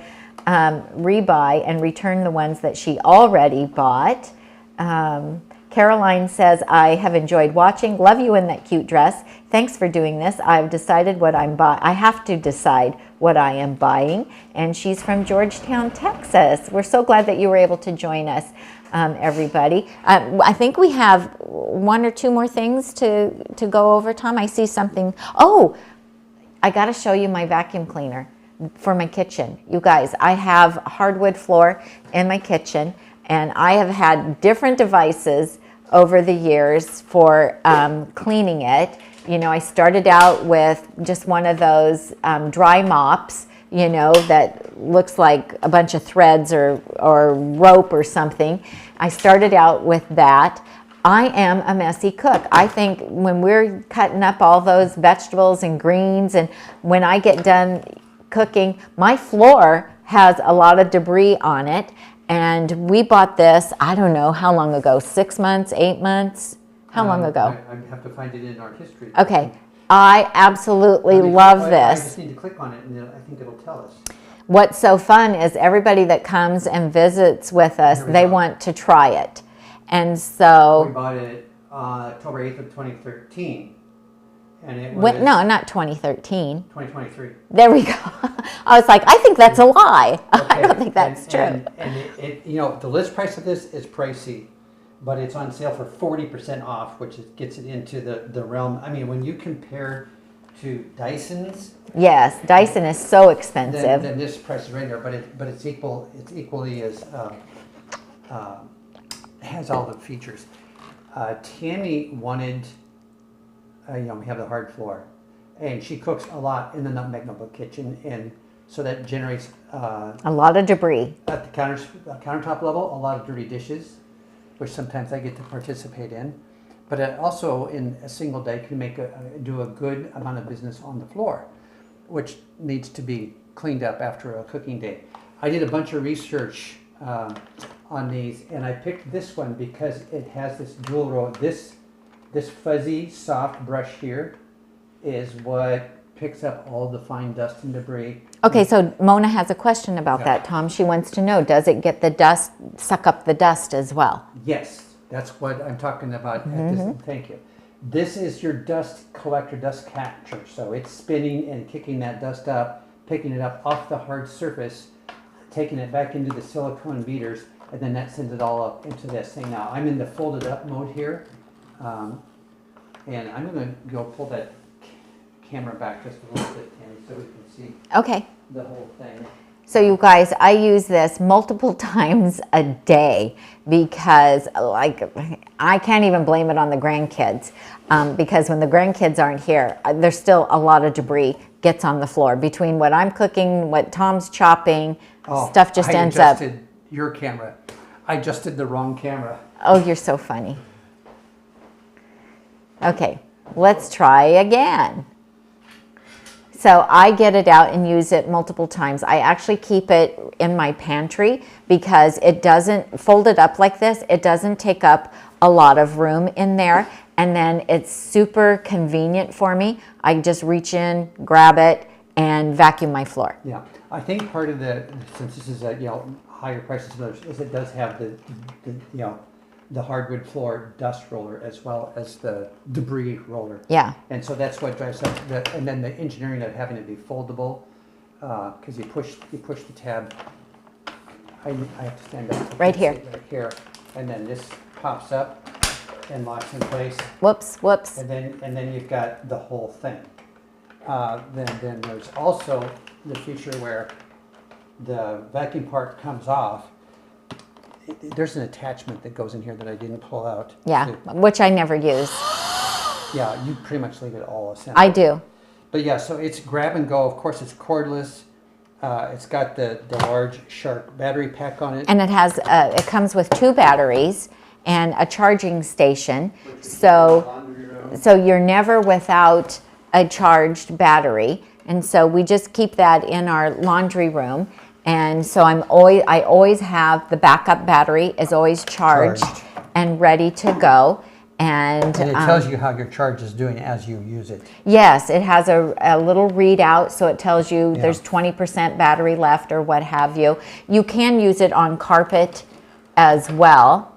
rebuy and return the ones that she already bought. Caroline says, I have enjoyed watching. Love you in that cute dress. Thanks for doing this. I've decided what I'm buying. I have to decide what I am buying. And she's from Georgetown, Texas. We're so glad that you were able to join us, everybody. I think we have 1 or 2 more things to go over, Tom. I see something. Oh, I got to show you my vacuum cleaner for my kitchen. You guys, I have hardwood floor in my kitchen, and I have had different devices over the years for cleaning it. You know, I started out with just one of those dry mops, you know, that looks like a bunch of threads or rope or something. I started out with that. I am a messy cook. I think when we're cutting up all those vegetables and greens, and when I get done cooking, my floor has a lot of debris on it. And we bought this, I don't know how long ago, 6 months, 8 months? How long ago? I have to find it in our history. Okay, I absolutely love this. I just need to click on it, and I think it'll tell us. What's so fun is everybody that comes and visits with us, they want to try it. And so... We bought it October 8th of 2013. And it was... No, not 2013. 2023. There we go. I was like, I think that's a lie. Okay. I don't think that's true. And it, you know, the list price of this is pricey, but it's on sale for 40% off, which gets it into the realm. I mean, when you compare to Dyson's. Yes, Dyson is so expensive. Then this price is right there, but it's equal. It's equally as has all the features. Tammy wanted. You know, we have the hard floor, and she cooks a lot in the Nutmeg Notebook kitchen, and so that generates a lot of debris at the countertop level. A lot of dirty dishes, which sometimes I get to participate in, but it also in a single day can do a good amount of business on the floor, which needs to be cleaned up after a cooking day. I did a bunch of research on these, and I picked this one because it has this dual row. This fuzzy, soft brush here is what picks up all the fine dust and debris. Okay, so Mona has a question about that, Tom. She wants to know, does it get the dust, suck up the dust as well? Yes, that's what I'm talking about. Thank you. This is your dust collector, dust catcher. So it's spinning and kicking that dust up, picking it up off the hard surface, taking it back into the silicone beaters, and then that sends it all up into this thing. Now I'm in the folded up mode here, and I'm going to go pull that camera back just a little bit, Tammy, so we can see Okay. the whole thing. So you guys, I use this multiple times a day because like I can't even blame it on the grandkids because when the grandkids aren't here, there's still a lot of debris gets on the floor between what I'm cooking, what Tom's chopping, stuff just ends up. I adjusted your camera. I adjusted the wrong camera. Oh, you're so funny. Okay, let's try again. So I get it out and use it multiple times. I actually keep it in my pantry because it doesn't fold it up like this. It doesn't take up a lot of room in there. And then it's super convenient for me. I just reach in, grab it, and vacuum my floor. Yeah, I think part of the, since this is a higher prices than others, is it does have the hardwood floor dust roller as well as the debris roller. Yeah. And so that's what drives up and then the engineering of having it be foldable, because you push the tab. I have to stand up. Right here. Right here, and then this pops up and locks in place. Whoops, whoops. And then you've got the whole thing. Then there's also the feature where the vacuum part comes off. There's an attachment that goes in here that I didn't pull out. Yeah, which I never use. Yeah, you pretty much leave it all assembled. I do. But yeah, so it's grab and go. Of course, it's cordless. It's got the large Shark battery pack on it. And it has it comes with 2 batteries and a charging station. So you're never without a charged battery. And so we just keep that in our laundry room. And so I always have the backup battery is always charged and ready to go. And it tells you how your charge is doing as you use it. Yes, it has a little readout, so it tells you there's 20% battery left or what have you. You can use it on carpet as well.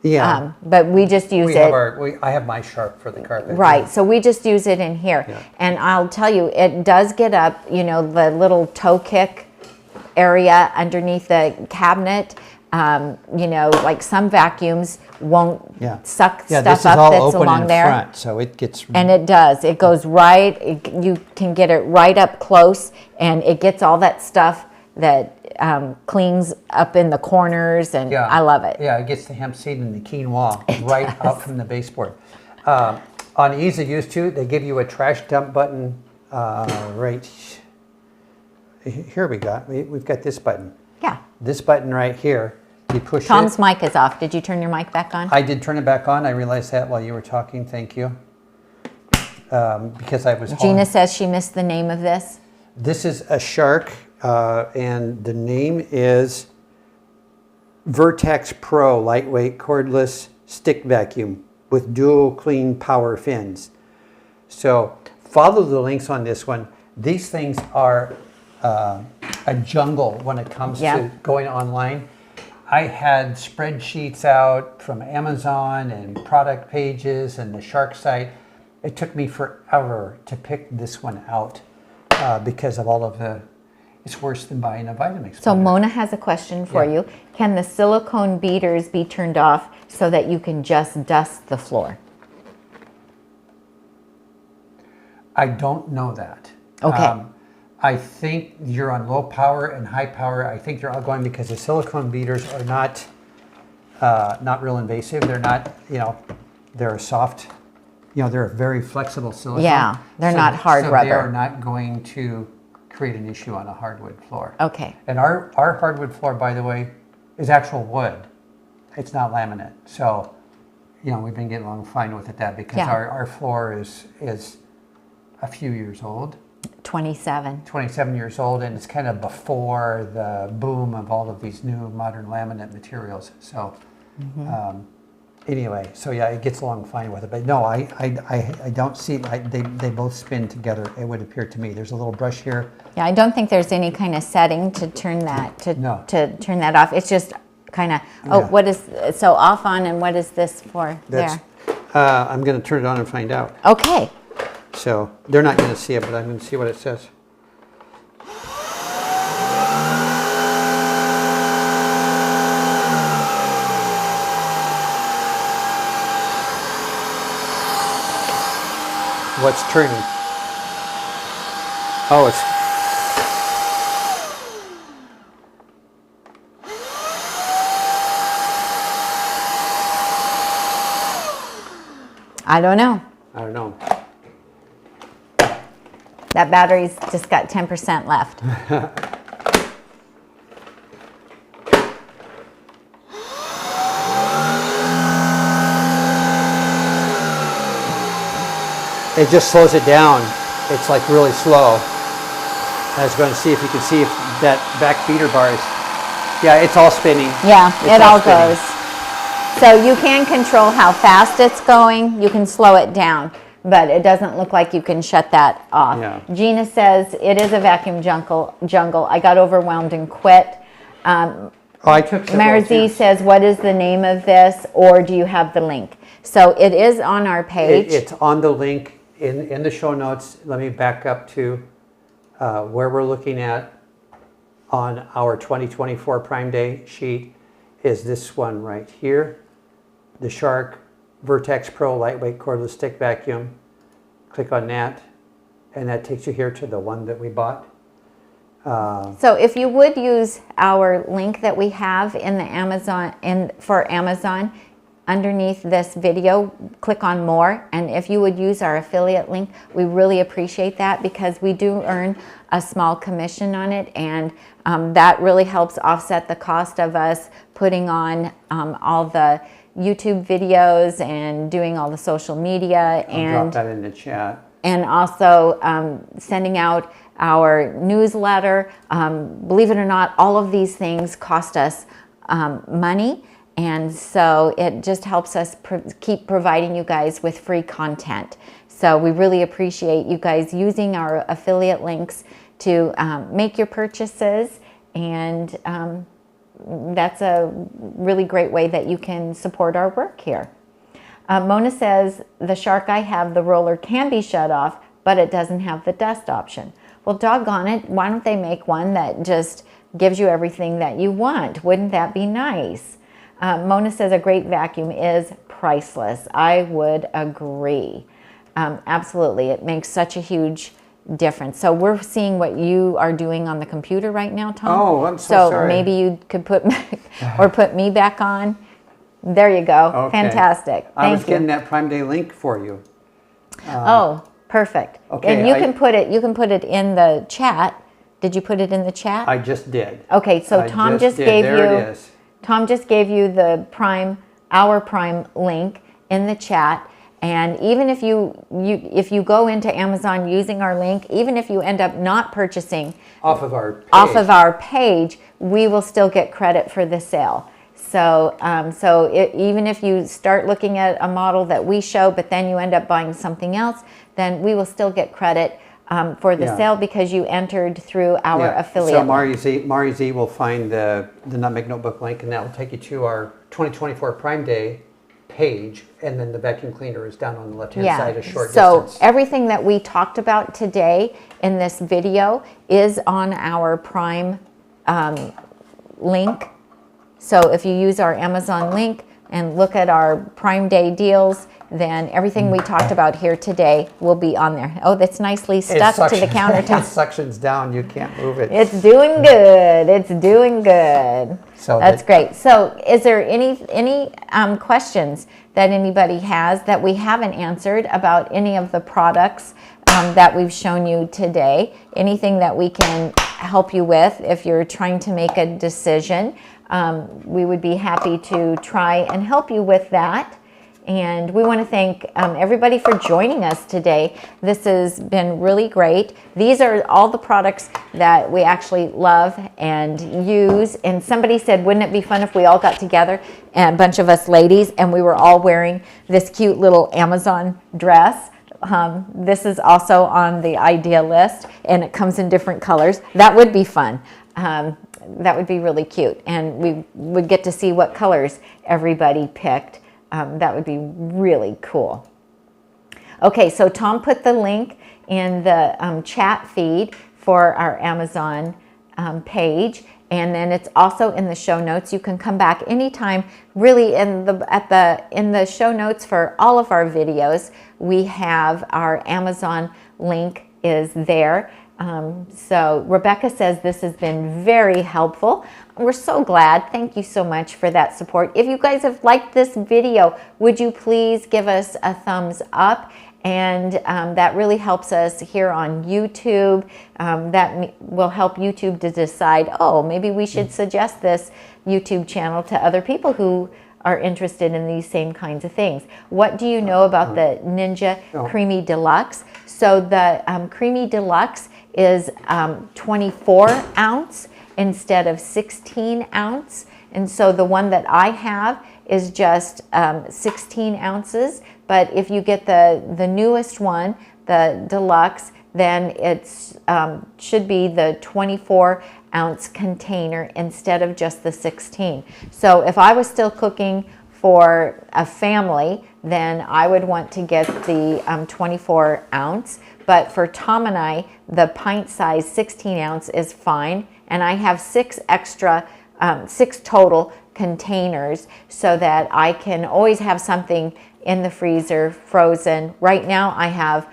Yeah. But we just use it. I have my Shark for the carpet. Right, so we just use it in here. Yeah. And I'll tell you, it does get up, the little toe kick area underneath the cabinet. Like some vacuums won't suck stuff this is up all that's open along in there. Front, so it gets. And it does. It goes right. You can get it right up close, and it gets all that stuff that clings up in the corners, and I love it. Yeah, it gets the hemp seed and the quinoa right out from the baseboard. On ease of use too, they give you a trash dump button right here. We've got this button. Yeah. This button right here. You push Tom's mic is off. Did you turn your mic back on? I did turn it back on. I realized that while you were talking. Thank you. Because I was. Gina says she missed the name of this. This is a Shark, and the name is Vertex Pro Lightweight Cordless Stick Vacuum with dual clean power fins. So follow the links on this one. These things are a jungle when it comes to going online. I had spreadsheets out from Amazon and product pages and the Shark site. It took me forever to pick this one out because of all of it's worse than buying a Vitamix. So Mona has a question for you. Can the silicone beaters be turned off so that you can just dust the floor? I don't know that. Okay. I think you're on low power and high power. I think they're all going because the silicone beaters are not real invasive. They're not, they're soft. They're a very flexible silicone. Yeah, they're not hard rubber. They are not going to create an issue on a hardwood floor. Okay. And our hardwood floor, by the way, is actual wood. It's not laminate. So, we've been getting along fine with it because our floor is a few years old. 27 years old, and it's kind of before the boom of all of these new modern laminate materials. So anyway, so it gets along fine with it. But no, I don't see, they both spin together, it would appear to me. There's a little brush here. Yeah, I don't think there's any kind of setting to turn that, to turn that off. It's just kind of, what is, so off on, and what is this for there? I'm going to turn it on and find out. Okay. So they're not going to see it, but I'm going to see what it says. What's turning? Oh, it's... I don't know. I don't know. That battery's just got 10% left. It just slows it down. It's like really slow. I was going to see if you can see if that back feeder bar is... Yeah, it's all spinning. Yeah, It's it all spinning. goes. So you can control how fast it's going. You can slow it down, but it doesn't look like you can shut that off. Yeah. Gina says, it is a vacuum jungle. I got overwhelmed and quit. Oh, I took some Marzi says, what is the name of this, or do you have the link? So it is on our page. It's on the link in the show notes. Let me back up to where we're looking at on our 2024 Prime Day sheet is this one right here. The Shark Vertex Pro Lightweight Cordless Stick Vacuum. Click on that, and that takes you here to the one that we bought. So if you would use our link that we have in the Amazon, for Amazon, underneath this video, click on more, and if you would use our affiliate link, we really appreciate that, because we do earn a small commission on it, and that really helps offset the cost of us putting on all the YouTube videos and doing all the social media, I'll drop that in the chat. and also sending out our newsletter. Believe it or not, all of these things cost us money, and so it just helps us keep providing you guys with free content. So we really appreciate you guys using our affiliate links to make your purchases, and that's a really great way that you can support our work here. Mona says, the Shark I have, the roller can be shut off, but it doesn't have the dust option. Well, doggone it, why don't they make one that just gives you everything that you want? Wouldn't that be nice? Mona says, a great vacuum is priceless. I would agree. Absolutely, it makes such a huge difference. So we're seeing what you are doing on the computer right now, Tom. Oh, I'm so sorry. So maybe you could put me back on. There you go. Okay. Fantastic. Thank I was you. getting that Prime Day link for you. Oh, perfect. Okay, And you can put it in the chat. Did you put it in the chat? I just did. Okay, so Tom just gave you. There it is. Tom just gave you the our Prime link in the chat. And even if you go into Amazon using our link, even if you end up not purchasing off of our page, we will still get credit for the sale. So, even if you start looking at a model that we show, but then you end up buying something else, then we will still get credit for the sale, because you entered through our affiliate. So Mari Z will find the Nutmeg Notebook link, and that will take you to our 2024 Prime Day page, and then the vacuum cleaner is down on the left hand side, a short distance. So everything that we talked about today in this video is on our Prime link. So if you use our Amazon link and look at our Prime Day deals, then everything we talked about here today will be on there. Oh, that's nicely stuck to the countertop. It suctions down. You can't move it. It's doing good. It's doing good. So that's great. So is there any questions that anybody has that we haven't answered about any of the products that we've shown you today? Anything that we can help you with if you're trying to make a decision? We would be happy to try and help you with that. And we want to thank everybody for joining us today. This has been really great. These are all the products that we actually love and use. And somebody said, wouldn't it be fun if we all got together, a bunch of us ladies, and we were all wearing this cute little Amazon dress? This is also on the idea list, and it comes in different colors. That would be fun. That would be really cute. And we would get to see what colors everybody picked. that would be really cool. Okay, so Tom put the link in the chat feed for our Amazon page, and then it's also in the show notes. You can come back anytime. Really, in the show notes for all of our videos, we have our Amazon link is there. So Rebecca says this has been very helpful. We're so glad. Thank you so much for that support. If you guys have liked this video, would you please give us a thumbs up? And that really helps us here on YouTube. That will help YouTube to decide, oh, maybe we should suggest this YouTube channel to other people who are interested in these same kinds of things. What do you know about the Ninja CREAMi Deluxe? So the CREAMi Deluxe is 24 ounce instead of 16 ounce. And so the one that I have is just 16 ounces. But if you get the newest one, the Deluxe, then it's should be the 24 ounce container instead of just the 16. So if I was still cooking for a family, then I would want to get the 24 ounce. But for Tom and I, the pint size 16 ounce is fine. And I have 6 total containers so that I can always have something in the freezer frozen. Right now I have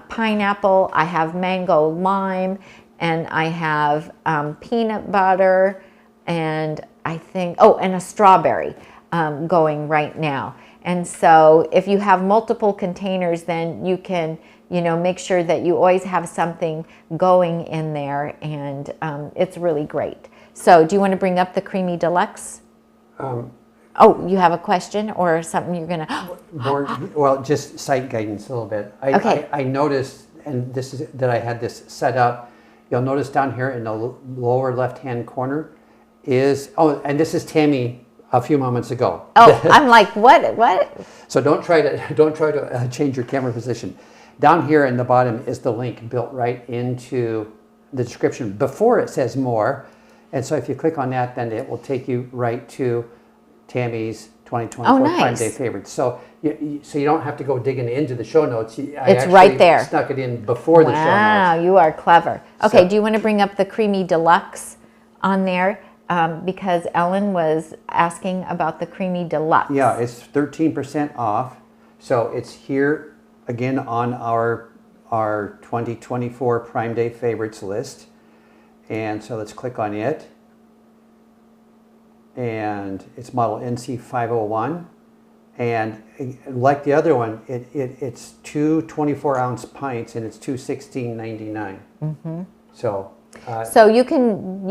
pineapple, I have mango lime, and I have peanut butter, and I think, oh, and a strawberry going right now. And so if you have multiple containers, then you can, you know, make sure that you always have something going in there, and it's really great. So do you want to bring up the CREAMi Deluxe? Oh, you have a question or something you're going to... Well, just site guidance a little bit. I noticed, and this is that I had this set up. You'll notice down here in the lower left-hand corner is... Oh, and this is Tami a few moments ago. Oh, I'm like, what? So don't try to change your camera position. Down here in the bottom is the link built right into the description. Before it says more. And so if you click on that, then it will take you right to Tami's 2024 Prime Day favorites. So you don't have to go digging into the show notes. It's right there. Snuck it in before the show notes. Wow, you are clever. Okay, do you want to bring up the CREAMi Deluxe on there? Because Ellen was asking about the CREAMi Deluxe. Yeah, it's 13% off. So it's here again on our 2024 Prime Day favorites list. And so let's click on it. And it's model NC501. And like the other one, it's 2 24-ounce pints, and it's $216.99. Mm-hmm. So you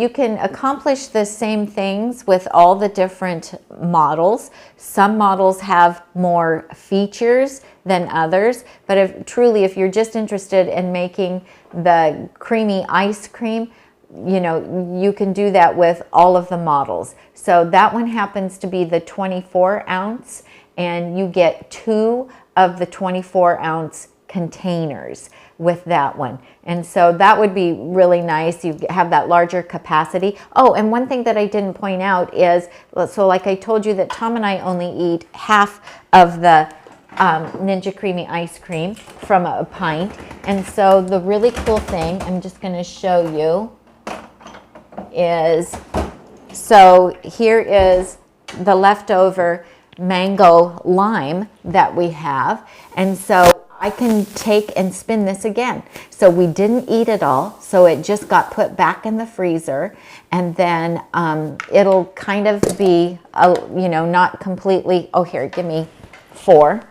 can accomplish the same things with all the different models. Some models have more features than others, but if you're just interested in making the creamy ice cream, you know, you can do that with all of the models. So that one happens to be the 24-ounce, and you get 2 of the 24-ounce containers with that one. And so that would be really nice. You have that larger capacity. Oh, and one thing that I didn't point out is, so like I told you that Tom and I only eat half of the Ninja CREAMi ice cream from a pint. And so the really cool thing, I'm just going to show you, is, so here is the leftover mango lime that we have. And so I can take and spin this again. So we didn't eat it all, so it just got put back in the freezer, and then it'll kind of be, you know, not completely, oh here, give me 4.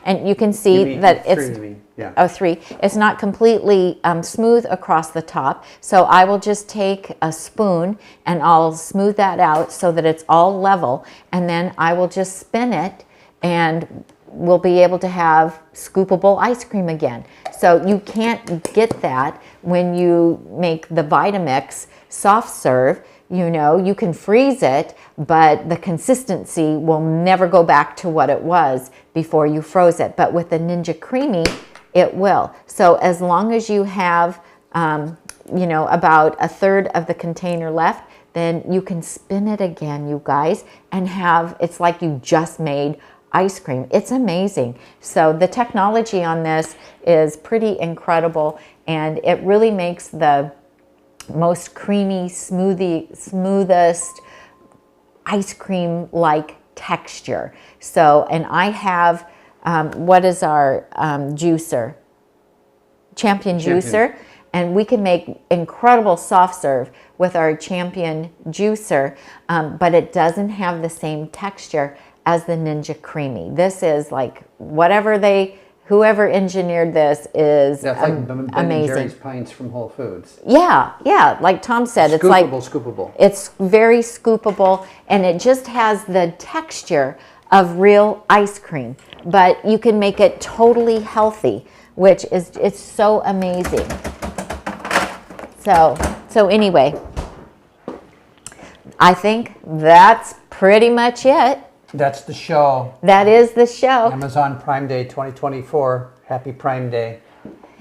And you can see that it's, 3. Yeah. Oh, 3. It's not completely smooth across the top. So I will just take a spoon and I'll smooth that out so that it's all level. And then I will just spin it, and we'll be able to have scoopable ice cream again. So you can't get that when you make the Vitamix soft serve. You know, you can freeze it, but the consistency will never go back to what it was before you froze it. But with the Ninja CREAMi, it will. So as long as you have, you know, about 1/3 of the container left, then you can spin it again, you guys, and have, it's like you just made ice cream. It's amazing. So the technology on this is pretty incredible, and it really makes the most creamy, smoothest ice cream like texture. So, and I have what is our juicer? Champion juicer, and we can make incredible soft serve with our Champion juicer, but it doesn't have the same texture as the Ninja CREAMi. This is like whoever engineered this is That's like Ben and amazing. Jerry's pints from Whole Foods. Yeah, like Tom said, it's like scoopable. It's very scoopable, and it just has the texture of real ice cream, but you can make it totally healthy, which is, it's so amazing. So anyway, I think that's pretty much it. That's the show. That is the show. Amazon Prime Day 2024. Happy Prime Day.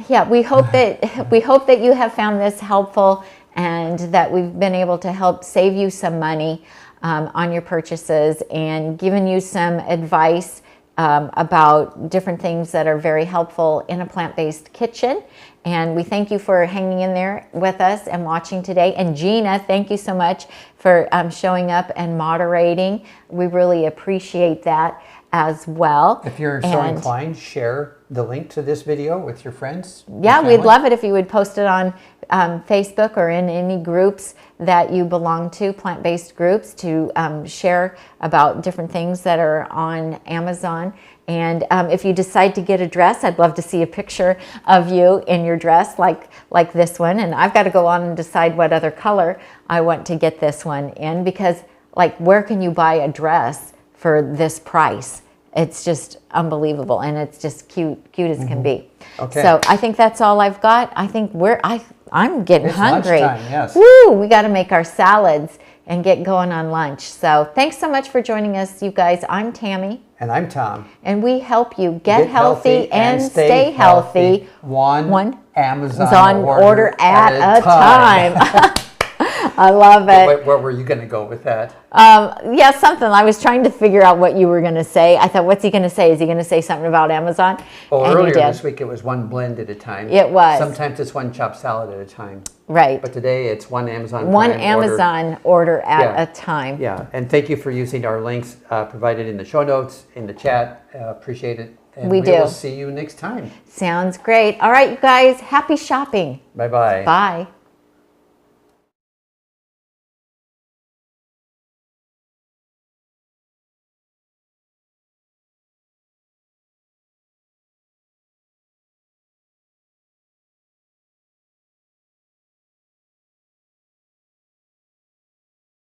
Yeah, we hope that you have found this helpful, and that we've been able to help save you some money on your purchases, and given you some advice about different things that are very helpful in a plant-based kitchen. And we thank you for hanging in there with us and watching today. And Gina, thank you so much for showing up and moderating. We really appreciate that as well. If you're so inclined, share the link to this video with your friends. Yeah, we'd love it if you would post it on Facebook or in any groups that you belong to, plant-based groups, to share about different things that are on Amazon. And if you decide to get a dress, I'd love to see a picture of you in your dress like this one. And I've got to go on and decide what other color I want to get this one in, because like, where can you buy a dress for this price? It's just unbelievable, and it's just cute as can be. Okay. So I think that's all I've got. I think I'm getting hungry. Lunchtime, yes. Woo! We got to make our salads and get going on lunch. So thanks so much for joining us, you guys. I'm Tami. And I'm Tom. And we help you get healthy and stay healthy. One Amazon order at a time. I love it. Where were you going to go with that? Yeah, something. I was trying to figure out what you were going to say. I thought, what's he going to say? Is he going to say something about Amazon? Oh, and earlier this week it was one blend at a time. It was. Sometimes it's one chopped salad at a time. Right. But today it's one Amazon order at a time. Yeah, and thank you for using our links provided in the show notes, in the chat. Appreciate it. And we will see you next time. Sounds great. All right, you guys. Happy shopping. Bye-bye. Bye.